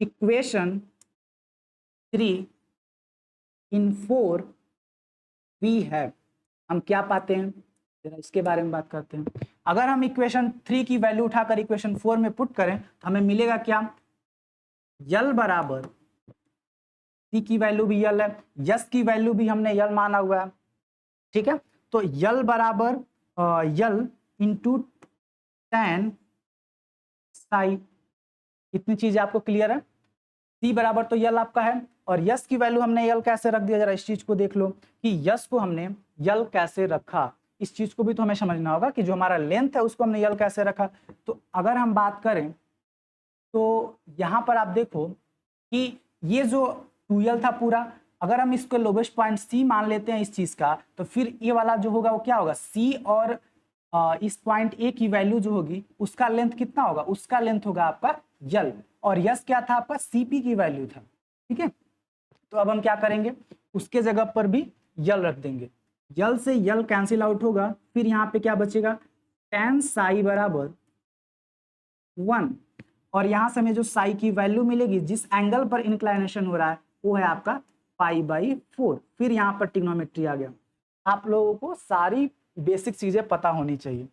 equation 3 in 4 we have, हम क्या पाते हैं, जरा इसके बारे में बात करते हैं। अगर हम इक्वेशन 3 की वैल्यू उठाकर इक्वेशन 4 में पुट करें तो हमें मिलेगा क्या, यल बराबर सी की वैल्यू भी यल है, यस की वैल्यू भी हमने यल माना हुआ है। ठीक है, तो यल बराबर यल इंटू टेन साई। इतनी चीज आपको क्लियर है। सी बराबर तो यल आपका है, और यस की वैल्यू हमने यल कैसे रख दिया, जरा इस चीज को देख लो कि यस को हमने यल कैसे रखा। इस चीज को भी तो हमें समझना होगा कि जो हमारा लेंथ है उसको हमने यल कैसे रखा। तो अगर हम बात करें तो यहां पर आप देखो कि ये जो 2l था पूरा, अगर हम इसको लोवेस्ट पॉइंट सी मान लेते हैं इस चीज का, तो फिर ये वाला जो होगा वो क्या होगा, सी और इस पॉइंट ए की वैल्यू जो होगी उसका लेंथ कितना होगा, उसका लेंथ होगा आपका यल, और यस क्या था आपका, सीपी की वैल्यू था। ठीक है, तो अब हम क्या करेंगे, उसके जगह पर भी यल रख देंगे, यल से यल कैंसिल आउट होगा, फिर यहाँ पे क्या बचेगा, tan साई बराबर 1, और यहां से हमें जो साई की वैल्यू मिलेगी जिस एंगल पर इंक्लाइनेशन हो रहा है वो है आपका π/4। फिर यहाँ पर ट्रिग्नोमेट्री आ गया। आप लोगों को सारी बेसिक चीजें पता होनी चाहिए।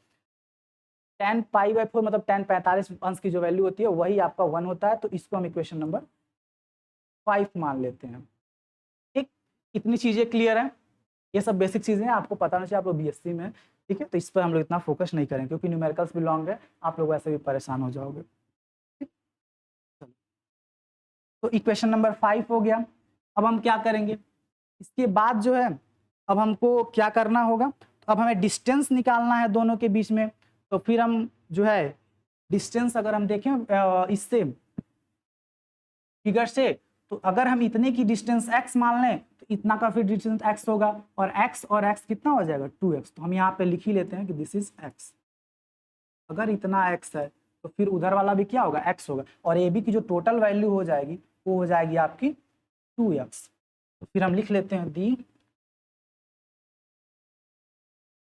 tan π/4 मतलब tan 45 अंश की जो वैल्यू होती है वही आपका 1 होता है, तो इसको हम इक्वेशन नंबर 5 मान लेते हैं। ठीक, इतनी चीजें क्लियर है, ये सब बेसिक चीजें हैं, आपको पता होना चाहिए, आप लोग बीएससी में। ठीक है, तो इस पर हम लोग इतना फोकस नहीं करें क्योंकि न्यूमेरिकल्स भी लॉन्ग है, आप लोग ऐसे भी परेशान हो जाओगे। तो इक्वेशन नंबर 5 हो गया। अब हम क्या करेंगे, इसके बाद जो है अब हमको क्या करना होगा, तो अब हमें डिस्टेंस निकालना है दोनों के बीच में। तो फिर हम जो है डिस्टेंस अगर हम देखें इससे फिगर से, तो अगर हम इतने की डिस्टेंस x मान लें तो इतना का फिर डिस्टेंस x होगा, और x कितना हो जाएगा 2x। तो हम यहाँ पे लिख ही लेते हैं कि दिस इज x। अगर इतना x है तो फिर उधर वाला भी क्या होगा, x होगा, और ए बी की जो टोटल वैल्यू हो जाएगी वो हो जाएगी आपकी 2x। तो फिर हम लिख लेते हैं the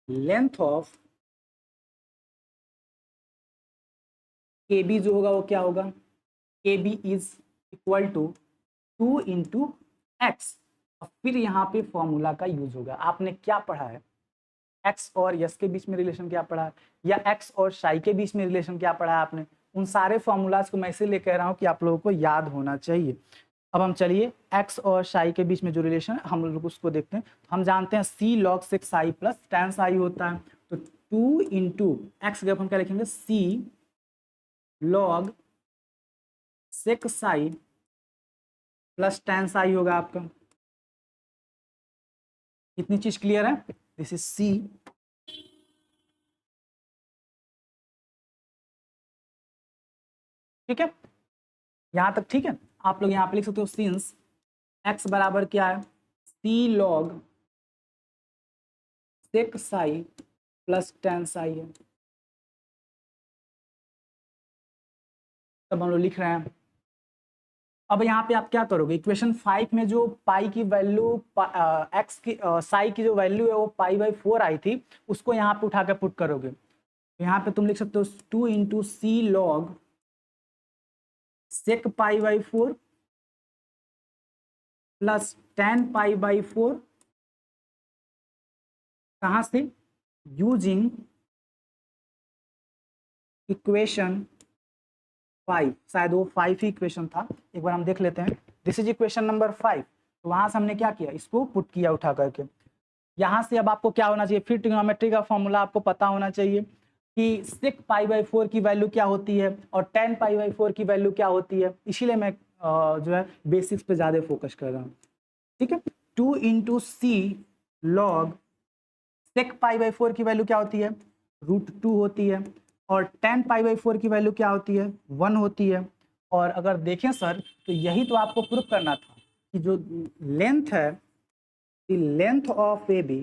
length of A B जो होगा वो क्या होगा, A B is equal to 2 into x. और फिर यहाँ पे फॉर्मूला का यूज होगा। आपने क्या पढ़ा है, एक्स और यस के बीच में रिलेशन क्या पढ़ा है, या एक्स और शाई के बीच में रिलेशन क्या पढ़ा है आपने, उन सारे फॉर्मूलाज को मैं इसीलिए कह रहा हूँ कि आप लोगों को याद होना चाहिए। अब हम चलिए एक्स और शाई के बीच में जो रिलेशन है हम लोग उसको देखते हैं। हम जानते हैं C log sec psi plus tan psi होता है, तो 2 इंटू एक्स जब हम क्या लिखेंगे, C log sec psi plus tan psi होगा आपका। इतनी चीज क्लियर है, दिस इज सी ठीक है, यहां तक ठीक है। आप लोग यहां पे लिख सकते हो सिंस x बराबर क्या है, C log sec psi plus tan psi है। तब हम लोग लिख रहे हैं। अब यहाँ पे आप क्या करोगे, इक्वेशन 5 में जो पाई की वैल्यू एक्स की साई की जो वैल्यू है वो π/4 आई थी, उसको यहाँ पे उठा के पुट करोगे। यहाँ पे तुम लिख सकते हो 2 इंटू सी लॉग सेक π/4 प्लस टेन π/4, कहाँ से, यूजिंग इक्वेशन 5, शायद वो 5 ही इक्वेशन था, एक बार हम देख लेते हैं। This is equation number 5। तो वहां से हमने क्या किया, इसको पुट किया उठा करके। यहाँ से अब आपको क्या होना चाहिए, फिर ट्रिग्नोमेट्री का फॉर्मूला आपको पता होना चाहिए कि सेक π/4 की वैल्यू क्या होती है और टेन π/4 की वैल्यू क्या होती है। इसीलिए मैं जो है बेसिक्स पे ज्यादा फोकस कर रहा हूँ। ठीक है, 2 इंटू सी लॉग सेक π/4 की वैल्यू क्या होती है, √2 होती है, और टेन π/4 की वैल्यू क्या होती है, 1 होती है। और अगर देखें सर तो यही तो आपको प्रूफ करना था कि जो लेंथ है, लेंथ ऑफ ए बी,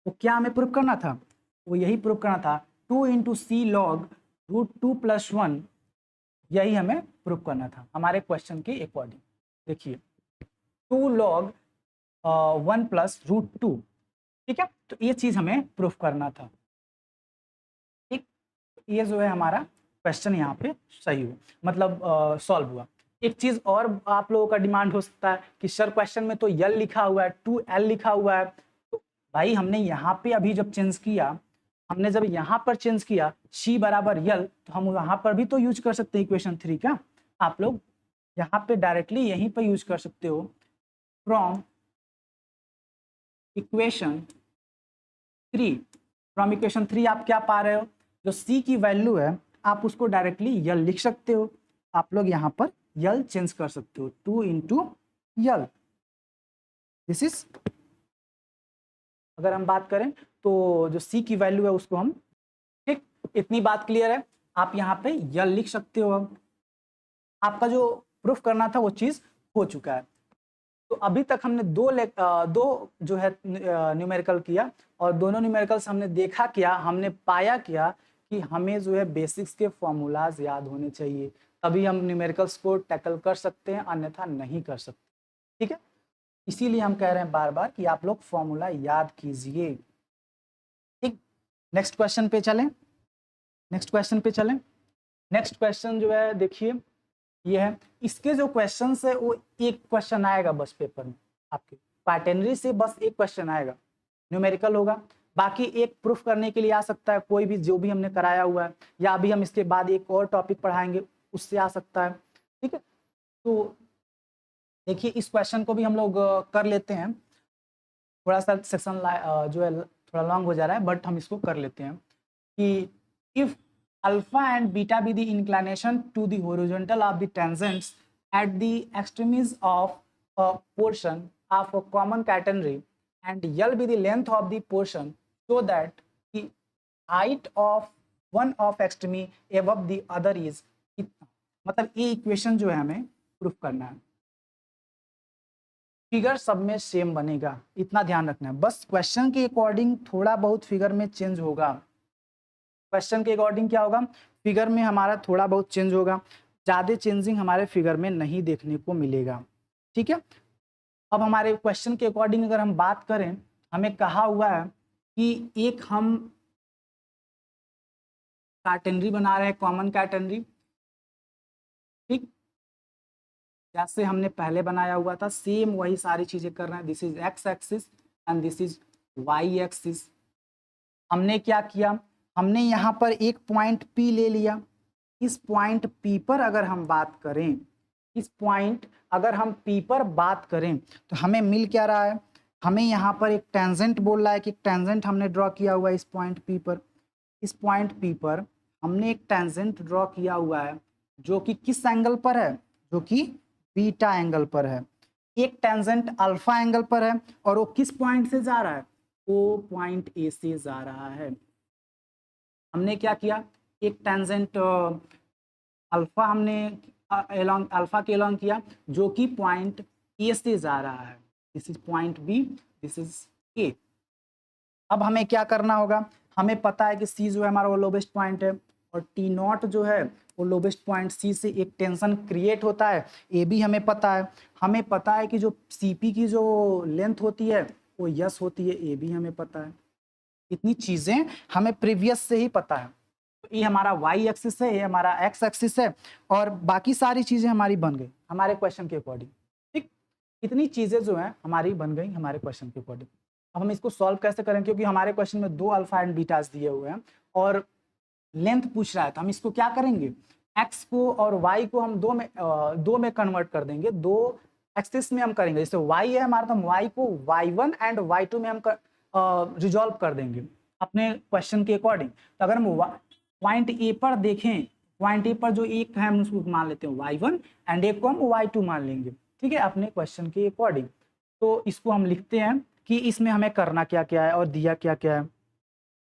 वो क्या हमें प्रूफ करना था, वो यही प्रूफ करना था 2 इंटू सी लॉग √2 + 1, यही हमें प्रूफ करना था हमारे क्वेश्चन के अकॉर्डिंग। देखिए 2 लॉग 1 + √2, ठीक है, तो ये चीज हमें प्रूफ करना था। ठीक, ये जो है हमारा क्वेश्चन यहाँ पे सही हुआ, मतलब सॉल्व हुआ। एक चीज और आप लोगों का डिमांड हो सकता है कि सर क्वेश्चन में तो यल लिखा हुआ है, 2l लिखा हुआ है, तो भाई हमने यहाँ पे अभी जब चेंज किया, हमने जब यहाँ पर चेंज किया c बराबर यल, तो हम वहां पर भी तो यूज कर सकते हैं इक्वेशन 3 का। आप लोग यहाँ पे डायरेक्टली यहीं पर यूज कर सकते हो, फ्रॉम इक्वेशन 3। फ्रॉम इक्वेशन 3 आप क्या पा रहे हो, जो c की वैल्यू है आप उसको डायरेक्टली यल लिख सकते हो। आप लोग यहाँ पर यल चेंज कर सकते हो, 2 इंटू यल। दिस इज, अगर हम बात करें तो जो c की वैल्यू है उसको हम, ठीक, इतनी बात क्लियर है। आप यहाँ पे यल लिख सकते हो। अब आपका जो प्रूफ करना था वो चीज हो चुका है। तो अभी तक हमने दो जो है न्यूमेरिकल किया, और दोनों न्यूमेरिकल्स हमने देखा क्या, हमने पाया क्या कि हमें जो है बेसिक्स के फॉर्मूलाज याद होने चाहिए, तभी हम न्यूमेरिकल्स को टैकल कर सकते हैं, अन्यथा नहीं कर सकते। ठीक है, इसीलिए हम कह रहे हैं बार बार कि आप लोग फॉर्मूला याद कीजिए। ठीक, नेक्स्ट क्वेश्चन पे चलें। नेक्स्ट क्वेश्चन पे चलें। नेक्स्ट क्वेश्चन जो है देखिए ये है, इसके जो क्वेश्चन है वो एक क्वेश्चन आएगा बस पेपर में आपके, क्वार्टेनरी से बस एक क्वेश्चन आएगा, न्यूमेरिकल होगा, बाकी एक प्रूफ करने के लिए आ सकता है कोई भी जो भी हमने कराया हुआ है, या अभी हम इसके बाद एक और टॉपिक पढ़ाएंगे उससे आ सकता है। ठीक है, तो देखिए इस क्वेश्चन को भी हम लोग कर लेते हैं, थोड़ा सा सेक्शन जो है थोड़ा लॉन्ग हो जा रहा है, बट हम इसको कर लेते हैं कि if alpha and beta be the inclination to the horizontal of the tangents at the extremes of a portion of a common catenary and L be the length of the portion so that the height of one of extreme above the other is इतना, मतलब ये equation जो है हमें proof करना है, figure सब में सेम बनेगा, इतना ध्यान रखना है, बस क्वेश्चन के अकॉर्डिंग थोड़ा बहुत फिगर में चेंज होगा। क्वेश्चन के अकॉर्डिंग क्या होगा, फिगर में हमारा थोड़ा बहुत चेंज होगा, ज़्यादा चेंजिंग हमारे फिगर में नहीं देखने को मिलेगा। ठीक है, अब हमारे क्वेश्चन के अकॉर्डिंग अगर हम बात करें, हमें कहा हुआ है कि एक हम कैटेनरी बना रहे हैं, कॉमन कैटेनरी। ठीक, जैसे हमने पहले बनाया हुआ था सेम वही सारी चीजें कर रहे हैं। This is x axis and this is y axis. हमने क्या किया, हमने यहाँ पर एक पॉइंट P ले लिया, इस पॉइंट P पर अगर हम बात करें, इस पॉइंट अगर हम P पर बात करें तो हमें मिल क्या रहा है, हमें यहाँ पर एक टेंजेंट बोल रहा है कि एक टेंजेंट हमने ड्रॉ किया हुआ है इस पॉइंट P पर। इस पॉइंट P पर हमने एक टेंजेंट ड्रॉ किया हुआ है जो कि किस एंगल पर है, जो कि बीटा एंगल पर है। एक टेंजेंट अल्फा एंगल पर है और वो किस पॉइंट से जा रहा है, वो पॉइंट ए से जा रहा है। हमने क्या किया, एक टेंजेंट अल्फा हमने एलोंग अल्फा के एलोंग किया जो कि पॉइंट ए से जा रहा है। This is point B, this is A. अब हमें क्या करना होगा, हमें पता है कि सी जो है हमारा वो लोवेस्ट पॉइंट है, और टी नॉट जो है वो लोवेस्ट पॉइंट सी से एक टेंशन क्रिएट होता है, ए भी हमें पता है। हमें पता है कि जो सी पी की जो लेंथ होती है वो यस होती है, ए भी हमें पता है। इतनी चीज़ें हमें प्रीवियस से ही पता है। तो ये हमारा वाई एक्सिस है, ये हमारा एक्स एक्सिस है, और बाकी सारी चीज़ें हमारी बन गई हमारे क्वेश्चन के अकॉर्डिंग। ठीक, इतनी चीज़ें जो है हमारी बन गई हमारे क्वेश्चन के अकॉर्डिंग। अब हम इसको सॉल्व कैसे करें, क्योंकि हमारे क्वेश्चन में दो अल्फा एंड बीटास दिए हुए हैं और लेंथ पूछ रहा है, तो हम इसको क्या करेंगे, एक्स को और वाई को हम दो में कन्वर्ट कर देंगे, दो एक्सिस में हम करेंगे। जैसे वाई है हमारा, तो हम वाई को y1 एंड y2 में हम रिजॉल्व कर देंगे अपने क्वेश्चन के अकॉर्डिंग। तो अगर हम पॉइंट ए पर देखें, पॉइंट ए पर जो एक है हम उसको मान लेते हैं y1 एंड एक को हम y2 मान लेंगे, ठीक है, अपने क्वेश्चन के अकॉर्डिंग। तो इसको हम लिखते हैं कि इसमें हमें करना क्या क्या है और दिया क्या क्या है।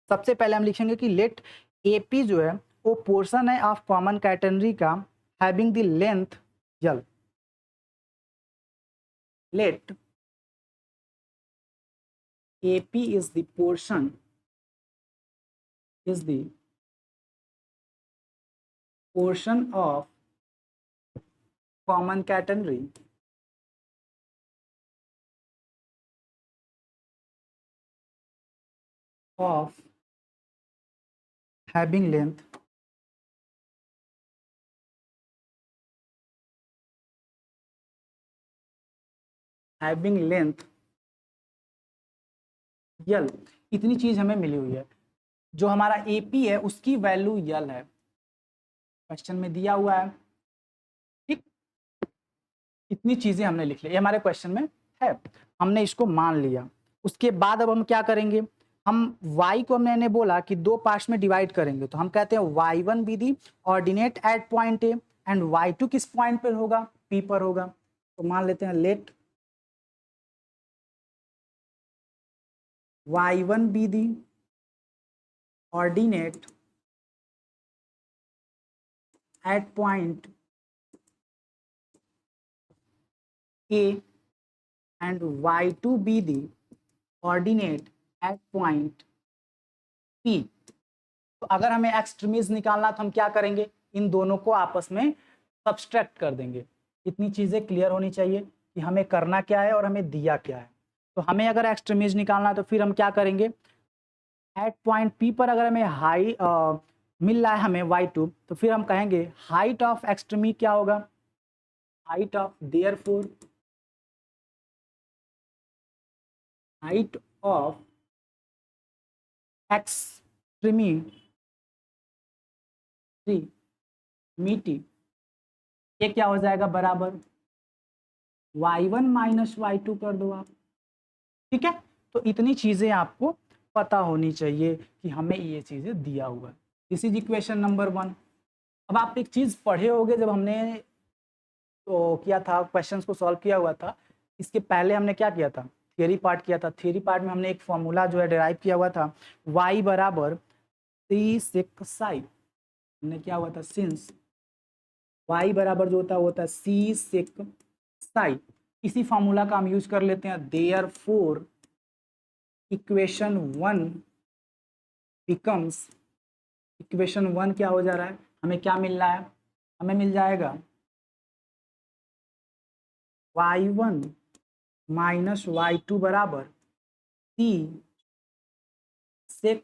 सबसे पहले हम लिखेंगे कि लेट एपी जो है वो पोर्शन है ऑफ कॉमन कैटेनरी का हैविंग द लेंथ यल। लेट AP is the portion of common catenary of having length यल। इतनी चीज हमें मिली हुई है, जो हमारा AP है उसकी वैल्यू यल है, क्वेश्चन में दिया हुआ है। ठीक, इतनी चीजें हमने लिख ली, ये हमारे क्वेश्चन में है, हमने इसको मान लिया। उसके बाद अब हम क्या करेंगे, हम y को मैंने बोला कि दो पार्ट्स में डिवाइड करेंगे, तो हम कहते हैं y1 be the ordinate at point A and y2 किस पॉइंट पर होगा, P पर होगा। तो मान लेते हैं let y1 be the ordinate at point A and y2 be the coordinate at point P। तो अगर हमें एक्सट्रीमीज निकालना तो हम क्या करेंगे, इन दोनों को आपस में सब्सट्रैक्ट कर देंगे। इतनी चीजें क्लियर होनी चाहिए कि हमें करना क्या है और हमें दिया क्या है। तो हमें अगर एक्सट्रीमीज निकालना तो फिर हम क्या करेंगे, एट पॉइंट P पर अगर हमें हाई मिल रहा है हमें y2, तो फिर हम कहेंगे हाइट ऑफ एक्सट्रीमी क्या होगा, height of therefore height of extremity ये क्या हो जाएगा, बराबर y1 माइनस y2 कर दो आप। ठीक है, तो इतनी चीजें आपको पता होनी चाहिए कि हमें ये चीजें दिया हुआ है। This is equation number 1। अब आप एक चीज पढ़े होगे, जब हमने तो किया था क्वेश्चंस को सॉल्व किया हुआ था, इसके पहले हमने क्या किया था, थियरी पार्ट किया था। थियरी पार्ट में हमने एक फॉर्मूला जो है डिराइव किया हुआ था, y बराबर सी सेक साई। हमने क्या हुआ था, सिंस y बराबर जो होता है वो होता है सी सेक साई। इसी फॉर्मूला का हम यूज कर लेते हैं। देयरफॉर इक्वेशन 1 बिकम्स, इक्वेशन 1 क्या हो जा रहा है, हमें क्या मिल रहा है, हमें मिल जाएगा y1 माइनस y2 बराबर सी सेक।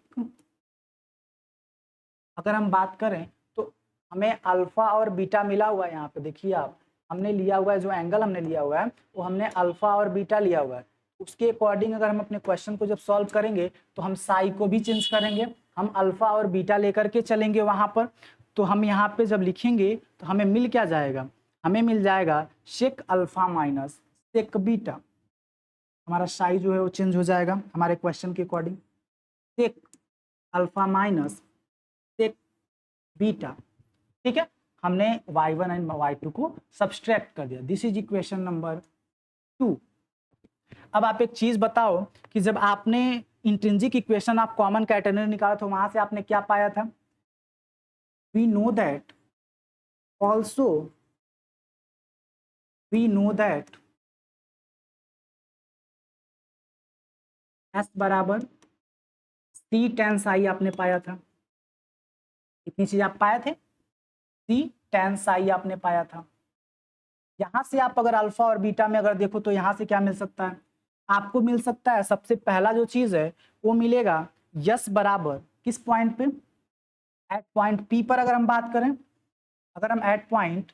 अगर हम बात करें तो हमें अल्फा और बीटा मिला हुआ है। यहाँ पे देखिए आप, हमने लिया हुआ है जो एंगल हमने लिया हुआ है वो हमने अल्फा और बीटा लिया हुआ है। उसके अकॉर्डिंग अगर हम अपने क्वेश्चन को जब सॉल्व करेंगे तो हम साई को भी चेंज करेंगे, हम अल्फा और बीटा लेकर के चलेंगे वहां पर। तो हम यहाँ पे जब लिखेंगे तो हमें मिल क्या जाएगा, हमें मिल जाएगा shake alpha minus shake beta. हमारा साई जो है वो चेंज हो जाएगा हमारे क्वेश्चन के according, shake alpha minus shake beta. ठीक है, हमने y1 एंड y2 को सब्सट्रैक्ट कर दिया। This is equation number 2। अब आप एक चीज बताओ कि जब आपने इंट्रिंसिक इक्वेशन आप कॉमन कैटेगरी निकाला तो वहां से आपने क्या पाया था, we know that also we know that S बराबर सी टेन साई आपने पाया था। इतनी चीज आप पाए थे, सी टेन साई आपने पाया था। यहां से आप अगर अल्फा और बीटा में अगर देखो तो यहां से क्या मिल सकता है, आपको मिल सकता है सबसे पहला जो चीज है वो मिलेगा यस बराबर किस पॉइंट पे, एट पॉइंट पी पर। अगर हम बात करें, अगर हम एट पॉइंट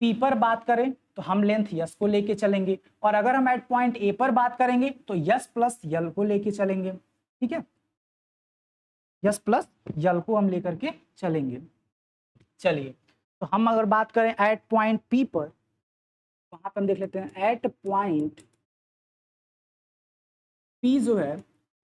पी पर बात करें तो हम लेंथ यस को लेके चलेंगे, और अगर हम एट पॉइंट ए पर बात करेंगे तो यस प्लस यल को लेके चलेंगे। ठीक है, यस प्लस यल को हम लेकर के चलेंगे। चलिए, तो हम अगर बात करें एट पॉइंट पी पर, वहां पर हम देख लेते हैं एट पॉइंट पी जो है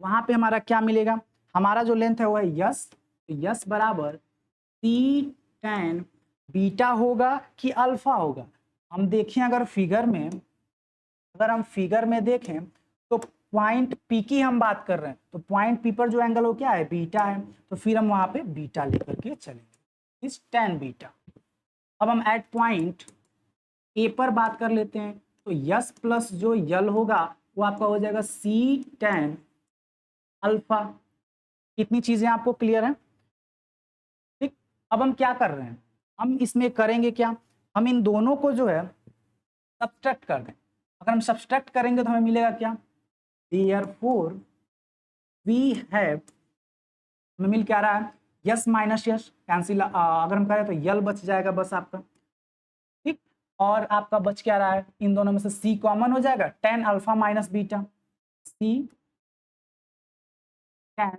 वहां पे हमारा क्या मिलेगा, हमारा जो लेंथ है वो है यस। यस बराबर सी टेन बीटा होगा कि अल्फा होगा। हम देखें अगर फिगर में, अगर हम फिगर में देखें तो पॉइंट पी की हम बात कर रहे हैं, तो पॉइंट पी पर जो एंगल हो क्या है, बीटा है। तो फिर हम वहां पे बीटा लेकर के चलेंगे, इस टेन बीटा। अब हम एट पॉइंट ए पर बात कर लेते हैं, तो यस प्लस जो यल होगा वो आपका हो जाएगा सी टेन अल्फा। कितनी चीजें आपको क्लियर है। ठीक, अब हम क्या कर रहे हैं, हम इसमें करेंगे क्या, हम इन दोनों को जो है सब्सट्रैक्ट कर दें। अगर हम सब्सट्रैक्ट करेंगे तो हमें मिलेगा क्या, देयरफॉर वी हैव, हमें मिल क्या रहा है, यस माइनस यस कैंसिल, अगर हम करें तो यल बच जाएगा बस आपका। ठीक, और आपका बच क्या रहा है, इन दोनों में से सी कॉमन हो जाएगा, tan alpha minus beta, C tan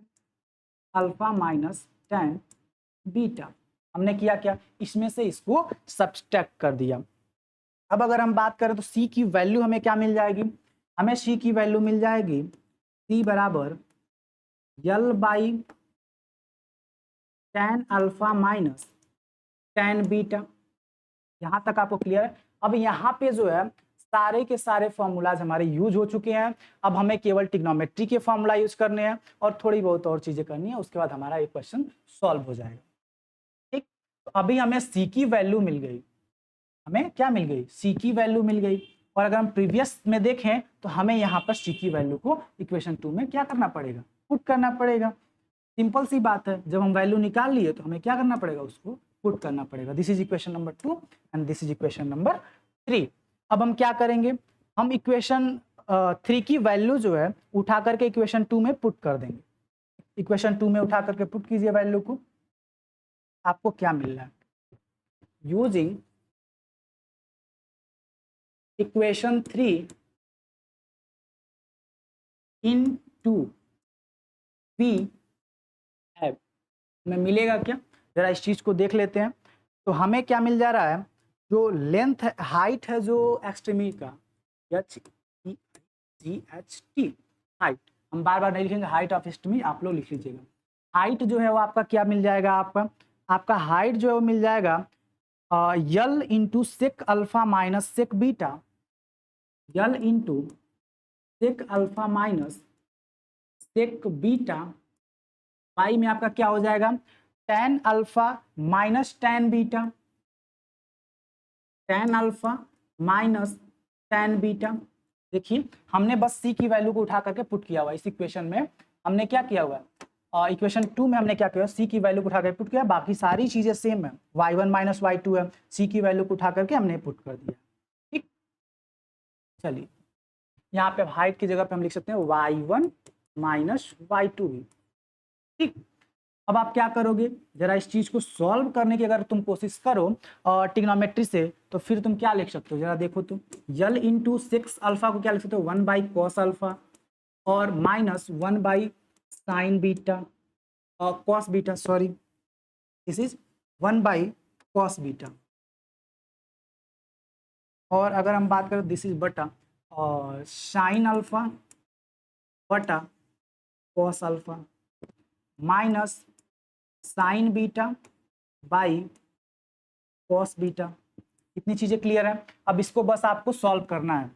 alpha minus tan beta. हमने किया क्या, इसमें से इसको सब्सट्रैक्ट कर दिया। अब अगर हम बात करें तो सी की वैल्यू हमें क्या मिल जाएगी, हमें सी की वैल्यू मिल जाएगी सी बराबर L by tan alpha minus tan beta. यहां तक आपको क्लियर है। अब यहाँ पे जो है सारे के सारे फॉर्मूलाज हमारे यूज हो चुके हैं। अब हमें केवल ट्रिग्नोमेट्री के फॉर्मूला यूज करने हैं और थोड़ी बहुत और चीजें करनी है, उसके बाद हमारा एक क्वेश्चन सॉल्व हो जाएगा। ठीक, तो अभी हमें सी की वैल्यू मिल गई, हमें क्या मिल गई, सी की वैल्यू मिल गई। और अगर हम प्रीवियस में देखें तो हमें यहाँ पर c की वैल्यू को इक्वेशन 2 में क्या करना पड़ेगा, पुट करना पड़ेगा। सिंपल सी बात है, जब हम वैल्यू निकाल लिए तो हमें क्या करना पड़ेगा, उसको पुट करना पड़ेगा। This is equation number 2 and this is equation number 3। अब हम क्या करेंगे, हम इक्वेशन 3 की वैल्यू जो है उठा करके इक्वेशन 2 में पुट कर देंगे। इक्वेशन 2 में उठा करके पुट कीजिए वैल्यू को, आपको क्या मिल रहा है, using equation 3 into we have, हमें मिलेगा क्या, जरा इस चीज को देख लेते हैं। तो हमें क्या मिल जा रहा है, जो लेंथ है, हाइट है जो एक्सट्रीमी का, HGHT हाइट, हम बार बार नहीं लिखेंगे, हाइट ऑफ एक्सट्रीमी आप लोग लिख लीजिएगा। हाइट जो है वो आपका क्या मिल जाएगा, आपका हाइट जो है वो मिल जाएगा L into sec alpha minus sec beta, L into sec alpha minus sec beta पाई में आपका क्या हो जाएगा, tan alpha minus tan beta, tan alpha minus tan beta. देखिए हमने बस c की वैल्यू को उठा करके पुट किया हुआ, इस इक्वेशन में हमने क्या किया हुआ है, इक्वेशन 2 में हमने क्या किया, c की वैल्यू को उठा करके पुट किया, बाकी सारी चीजें सेम है, y1 माइनस y2 है, c की वैल्यू को उठा करके हमने पुट कर दिया। ठीक, चलिए यहाँ पे हाइट की जगह पे हम लिख सकते हैं y1 माइनस y2 भी। ठीक, अब आप क्या करोगे, जरा इस चीज को सॉल्व करने की अगर तुम कोशिश करो ट्रिग्नोमेट्री से, तो फिर तुम क्या लिख सकते हो, जरा देखो तो, यल इंटू सिक्स अल्फा को क्या लिख सकते हो, 1 बाई कॉस अल्फा और माइनस 1 बाई साइन बीटा और cos beta, sorry this is 1 by cos beta. और अगर हम बात करें दिस इज बटा और साइन अल्फा बटा cos alpha minus sign beta by cos beta. इतनी चीजें क्लियर है। अब इसको बस आपको सॉल्व करना है।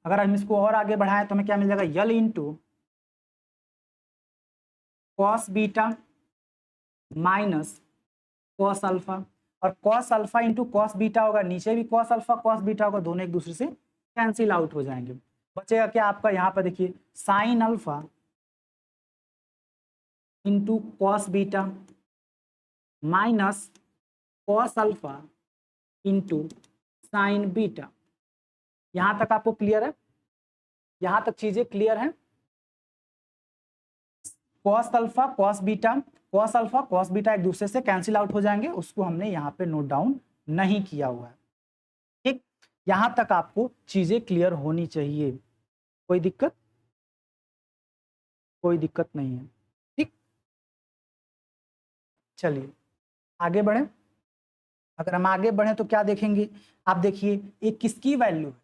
अगर हम इसको और आगे बढ़ाएं तो हमें क्या मिल जाएगा, L into cos beta minus cos alpha, और cos alpha into cos beta होगा, नीचे भी कॉस अल्फा कॉस बीटा होगा, दोनों एक दूसरे से कैंसिल आउट हो जाएंगे। बचेगा क्या आपका, यहाँ पर देखिए sine alpha into cos beta minus cos alpha into sine beta. यहां तक आपको क्लियर है, यहां तक चीजें क्लियर हैं। Cos alpha cos beta, cos alpha cos beta एक दूसरे से कैंसिल आउट हो जाएंगे, उसको हमने यहाँ पे नोट डाउन नहीं किया हुआ है। ठीक, यहां तक आपको चीजें क्लियर होनी चाहिए, कोई दिक्कत, कोई दिक्कत नहीं है। ठीक, चलिए आगे बढ़े। अगर हम आगे बढ़े तो क्या देखेंगे, आप देखिए ये किसकी वैल्यू है।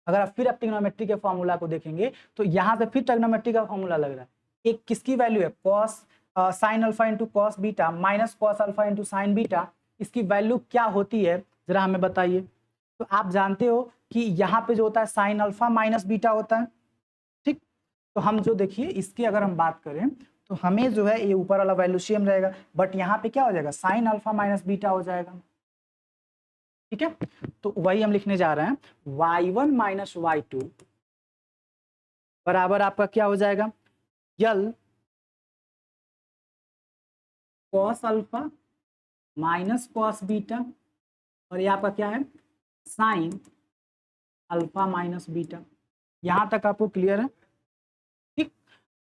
अगर आप फिर ट्रिग्नोमेट्री के फॉर्मूला को देखेंगे तो यहाँ से फिर ट्रिग्नोमेट्री का फॉर्मूला लग रहा है। एक किसकी वैल्यू है, cos sine alpha into cos beta minus cos alpha into sine beta. इसकी वैल्यू क्या होती है जरा हमें बताइए। तो आप जानते हो कि यहाँ पे जो होता है साइन अल्फा माइनस बीटा होता है। ठीक, तो हम जो देखिए इसकी अगर हम बात करें तो हमें जो है ये ऊपर वाला वैल्यू सेम रहेगा, बट यहाँ पे क्या हो जाएगा, साइन अल्फा माइनस बीटा हो जाएगा। ठीक है, तो वही हम लिखने जा रहे हैं, y1 माइनस y2 बराबर आपका क्या हो जाएगा, L cos alpha minus cos beta, और ये आपका क्या है, साइन अल्फा माइनस बीटा। यहां तक आपको क्लियर है। ठीक,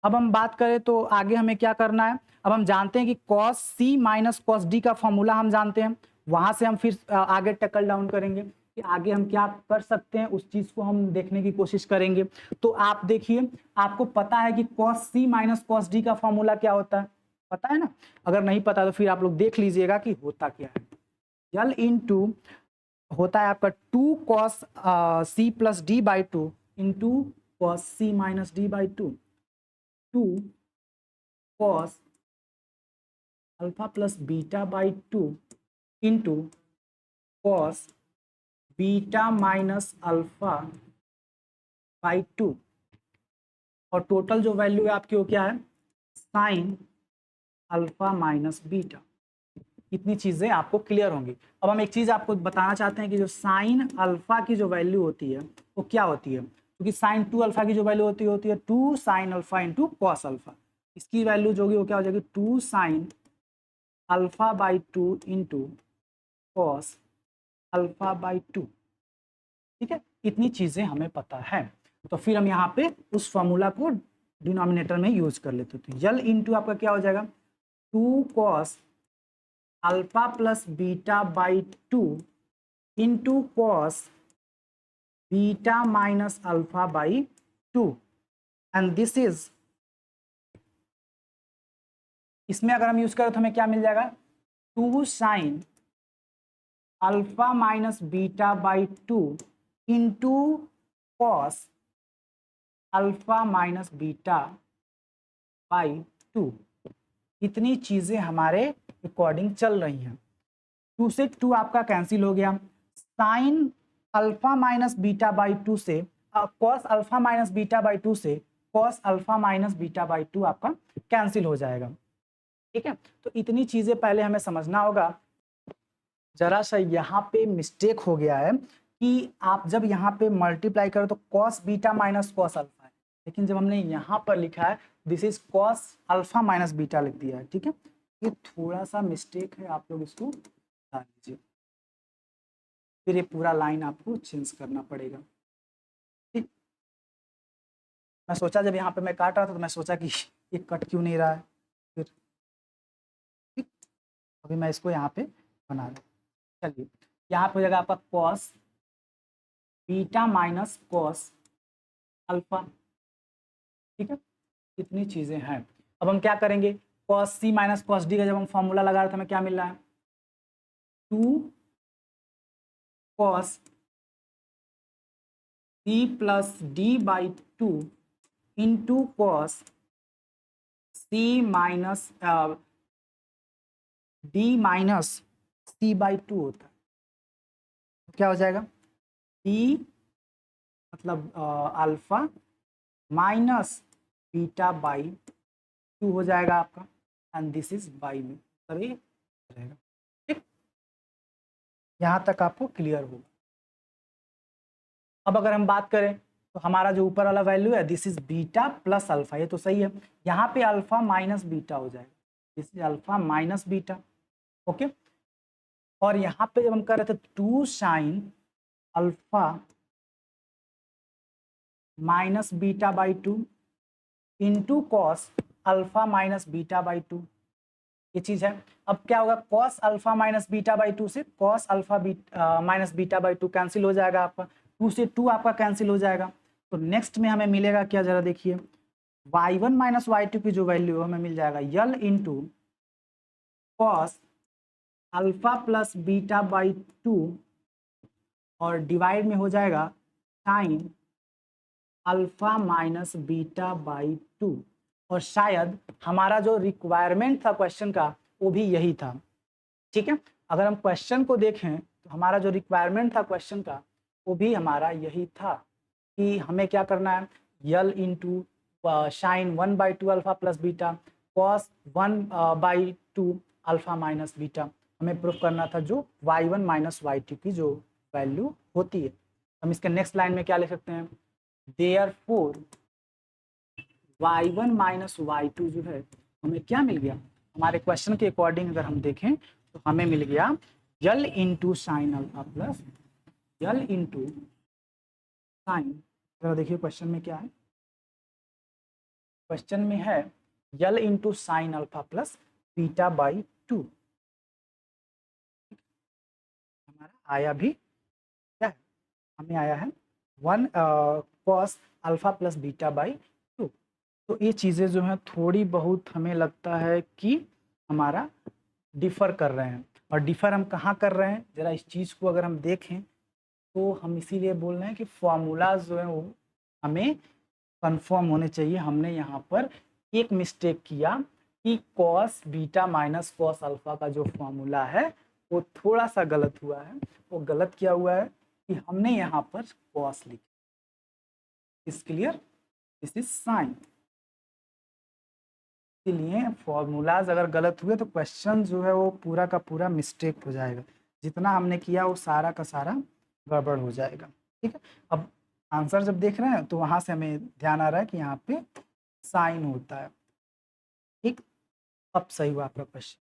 अब हम बात करें तो आगे हमें क्या करना है। अब हम जानते हैं कि cos C minus cos D का फॉर्मूला हम जानते हैं, वहां से हम फिर आगे टैकल डाउन करेंगे कि आगे हम क्या कर सकते हैं, उस चीज को हम देखने की कोशिश करेंगे। तो आप देखिए, आपको पता है कि cos C minus cos D का फॉर्मूला क्या होता है, पता है ना। अगर नहीं पता तो फिर आप लोग देख लीजिएगा कि होता क्या है। यल इंटू होता है आपका 2 cos C plus D by 2 into cos C minus D by 2, 2 cos alpha plus beta by 2 into cos beta minus alpha by 2, और टोटल जो वैल्यू है आपकी वो क्या है, साइन अल्फा माइनस बीटा। इतनी चीज़ें आपको क्लियर होंगी। अब हम एक चीज़ आपको बताना चाहते हैं कि जो साइन अल्फा की जो वैल्यू होती है वो क्या होती है, क्योंकि साइन 2 अल्फा की जो वैल्यू होती है 2 sine alpha into cos alpha. इसकी वैल्यू जो होगी वो क्या हो जाएगी 2 sine alpha by 2 into cos alpha by 2। ठीक है, इतनी चीज़ें हमें पता है, तो फिर हम यहाँ पे उस फॉर्मूला को डिनोमिनेटर में यूज कर लेते हैं। तो यल इंटू आपका क्या हो जाएगा 2 cos alpha plus beta by 2 into cos beta minus alpha by 2 and this is, इसमें अगर हम यूज करें तो हमें क्या मिल जाएगा 2 sine alpha minus beta by 2 into cos alpha minus beta by 2। इतनी चीजें हमारे अकॉर्डिंग चल रही हैं। 2 से 2 आपका कैंसिल हो गया, sine alpha minus beta by 2 से cos alpha minus beta by 2 से cos alpha minus beta by 2 आपका कैंसिल हो जाएगा। ठीक है, तो इतनी चीजें पहले हमें समझना होगा। जरा सा यहाँ पे मिस्टेक हो गया है कि आप जब यहाँ पे मल्टीप्लाई करो तो cos beta minus cos alpha है, लेकिन जब हमने यहाँ पर लिखा है this is cos alpha minus beta लिख दिया है। ठीक है, ये थोड़ा सा मिस्टेक है, आप लोग इसको बता लीजिए, फिर ये पूरा लाइन आपको चेंज करना पड़ेगा। ठीक, मैं सोचा जब यहाँ पे मैं काट रहा था तो मैं सोचा कि ये कट क्यों नहीं रहा है, फिर ठीक, अभी मैं इसको यहाँ पे बना रहा हूँ। चलिए, यहाँ पे हो जाएगा आपका cos beta minus cos alpha. ठीक है, इतनी चीजें हैं। अब हम क्या करेंगे, cos C minus cos D का जब हम फॉर्मूला लगा रहे थे हमें क्या मिल रहा है 2 cos C plus D by 2 into cos C minus D minus C by 2 होता है। तो क्या हो जाएगा डी मतलब अल्फा माइनस बीटा बाई 2 हो जाएगा आपका, एंड दिस इज बाई में, तभी रहेगा। ठीक, यहाँ तक आपको क्लियर होगा। अब अगर हम बात करें तो हमारा जो ऊपर वाला वैल्यू है this is beta plus alpha, ये तो सही है। यहाँ पे अल्फा माइनस बीटा हो जाएगा, this is alpha minus beta. Okay, और यहाँ पे जब हम कर रहे थे 2 sine alpha minus beta by 2 into cos alpha minus beta by 2, ये चीज है। अब क्या होगा cos alpha minus beta by 2 से cos alpha minus beta by 2 cancel हो जाएगा आपका, 2 से 2 आपका कैंसिल हो जाएगा। तो नेक्स्ट में हमें मिलेगा क्या, जरा देखिए y1 माइनस y2 की जो वैल्यू हमें मिल जाएगा L into cos alpha plus beta by 2 और डिवाइड में हो जाएगा sine alpha minus beta by 2। और शायद हमारा जो रिक्वायरमेंट था क्वेश्चन का वो भी यही था। ठीक है, अगर हम क्वेश्चन को देखें तो हमारा जो रिक्वायरमेंट था क्वेश्चन का वो भी हमारा यही था कि हमें क्या करना है यल into sine 1/2 alpha plus beta cos 1/2 alpha minus beta, हमें प्रूफ करना था जो y1 माइनस y2 की जो वैल्यू होती है। हम इसके नेक्स्ट लाइन में क्या लिख सकते हैं देयरफॉर y1 माइनस y2 जो है हमें क्या मिल गया, हमारे क्वेश्चन के अकॉर्डिंग अगर हम देखें तो हमें मिल गया यल इंटू साइन अल्फा प्लस यल इंटू साइन, जरा देखिए क्वेश्चन में क्या है, क्वेश्चन में है यल into sine alpha plus beta by 2। हमारा आया भी क्या है, हमें आया है 1 cos alpha plus beta by 2। तो ये चीज़ें जो हैं थोड़ी बहुत हमें लगता है कि हमारा डिफ़र कर रहे हैं, और डिफ़र हम कहाँ कर रहे हैं, ज़रा इस चीज़ को अगर हम देखें तो हम इसीलिए बोल रहे हैं कि फॉर्मूलाज जो हैं वो हमें कंफर्म होने चाहिए। हमने यहाँ पर एक मिस्टेक किया कि cos beta minus cos alpha का जो फॉर्मूला है वो थोड़ा सा गलत हुआ है। वो गलत क्या हुआ है कि हमने यहाँ पर कॉस लिखा, is clear, this is sine. इसीलिए फॉर्मूलाज अगर गलत हुए तो क्वेश्चन जो है वो पूरा का पूरा मिस्टेक हो जाएगा, जितना हमने किया वो सारा का सारा गड़बड़ हो जाएगा। ठीक है, अब आंसर जब देख रहे हैं तो वहाँ से हमें ध्यान आ रहा है कि यहाँ पे साइन होता है। ठीक, अब सही हुआ आपका क्वेश्चन।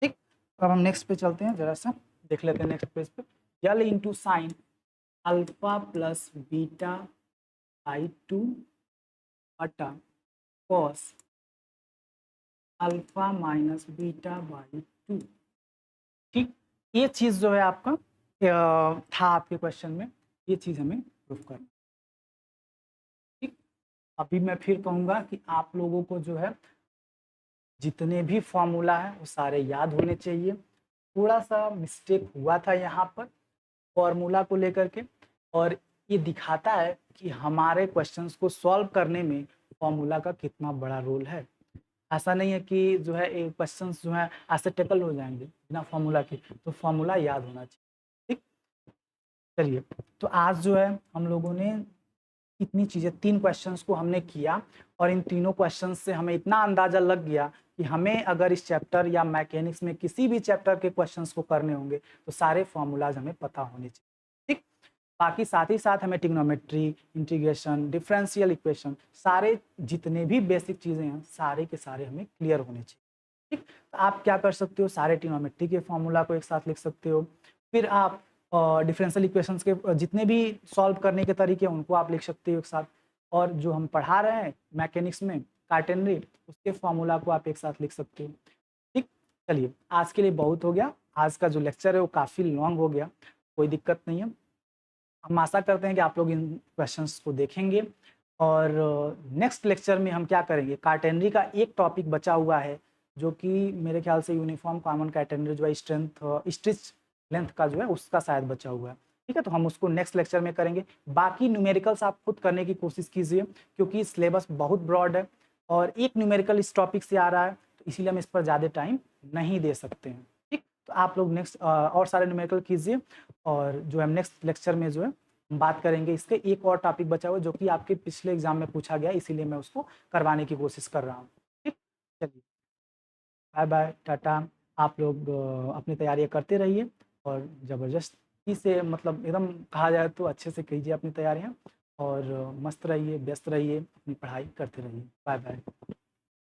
ठीक, अब हम नेक्स्ट पे चलते हैं, जरा सा देख लेते हैं नेक्स्ट पेज पे। यल into sine alpha plus beta by 2 बटा cos alpha minus beta by 2। ठीक, ये चीज़ जो है आपका था आपके क्वेश्चन में, ये चीज़ हमें प्रूफ करना। ठीक, अभी मैं फिर कहूँगा कि आप लोगों को जो है जितने भी फॉर्मूला है वो सारे याद होने चाहिए। थोड़ा सा मिस्टेक हुआ था यहाँ पर फॉर्मूला को लेकर के, और ये दिखाता है कि हमारे क्वेश्चंस को सॉल्व करने में फॉर्मूला का कितना बड़ा रोल है। ऐसा नहीं है कि जो है ये क्वेश्चंस जो है ऐसे टेकल हो जाएंगे बिना फॉर्मूला के, तो फॉर्मूला याद होना चाहिए। ठीक, चलिए, तो आज जो है हम लोगों ने इतनी चीज़ें 3 क्वेश्चंस को हमने किया, और इन तीनों क्वेश्चंस से हमें इतना अंदाज़ा लग गया कि हमें अगर इस चैप्टर या मैकेनिक्स में किसी भी चैप्टर के क्वेश्चंस को करने होंगे तो सारे फॉर्मूलाज हमें पता होने चाहिए। ठीक, बाकी साथ ही साथ हमें ट्रिग्नोमेट्री, इंटीग्रेशन, डिफरेंशियल इक्वेशन, सारे जितने भी बेसिक चीज़ें हैं सारे के सारे हमें क्लियर होने चाहिए। ठीक, तो आप क्या कर सकते हो, सारे ट्रिग्नोमेट्री के फॉर्मूला को एक साथ लिख सकते हो। फिर आप डिफरेंशियल इक्वेशंस के जितने भी सॉल्व करने के तरीके हैं उनको आप लिख सकते हो एक साथ, और जो हम पढ़ा रहे हैं मैकेनिक्स में कार्टेनरी, उसके फॉर्मूला को आप एक साथ लिख सकते हो। ठीक, चलिए आज के लिए बहुत हो गया, आज का जो लेक्चर है वो काफ़ी लॉन्ग हो गया, कोई दिक्कत नहीं है। हम आशा करते हैं कि आप लोग इन क्वेश्चंस को देखेंगे, और नेक्स्ट लेक्चर में हम क्या करेंगे, कार्टेनरी का एक टॉपिक बचा हुआ है जो कि मेरे ख्याल से यूनिफॉर्म कॉमन कैटेनरी जो है स्ट्रेंथ स्टिच लेंथ का जो है उसका शायद बचा हुआ है। ठीक है, तो हम उसको नेक्स्ट लेक्चर में करेंगे। बाकी न्यूमेरिकल्स आप खुद करने की कोशिश कीजिए, क्योंकि सिलेबस बहुत ब्रॉड है और एक न्यूमेरिकल इस टॉपिक से आ रहा है, तो इसीलिए हम इस पर ज़्यादा टाइम नहीं दे सकते हैं। ठीक, तो आप लोग नेक्स्ट और सारे न्यूमेरिकल कीजिए, और जो हम नेक्स्ट लेक्चर में जो है हम बात करेंगे इसके एक और टॉपिक बचा हुआ है जो कि आपके पिछले एग्जाम में पूछा गया, इसीलिए मैं उसको करवाने की कोशिश कर रहा हूँ। ठीक, चलिए बाय बाय, टाटा। आप लोग अपनी तैयारियां करते रहिए, और ज़बरदस्ती से मतलब एकदम कहा जाए तो अच्छे से कीजिए अपनी तैयारियां, और मस्त रहिए, व्यस्त रहिए, अपनी पढ़ाई करते रहिए। Bye bye.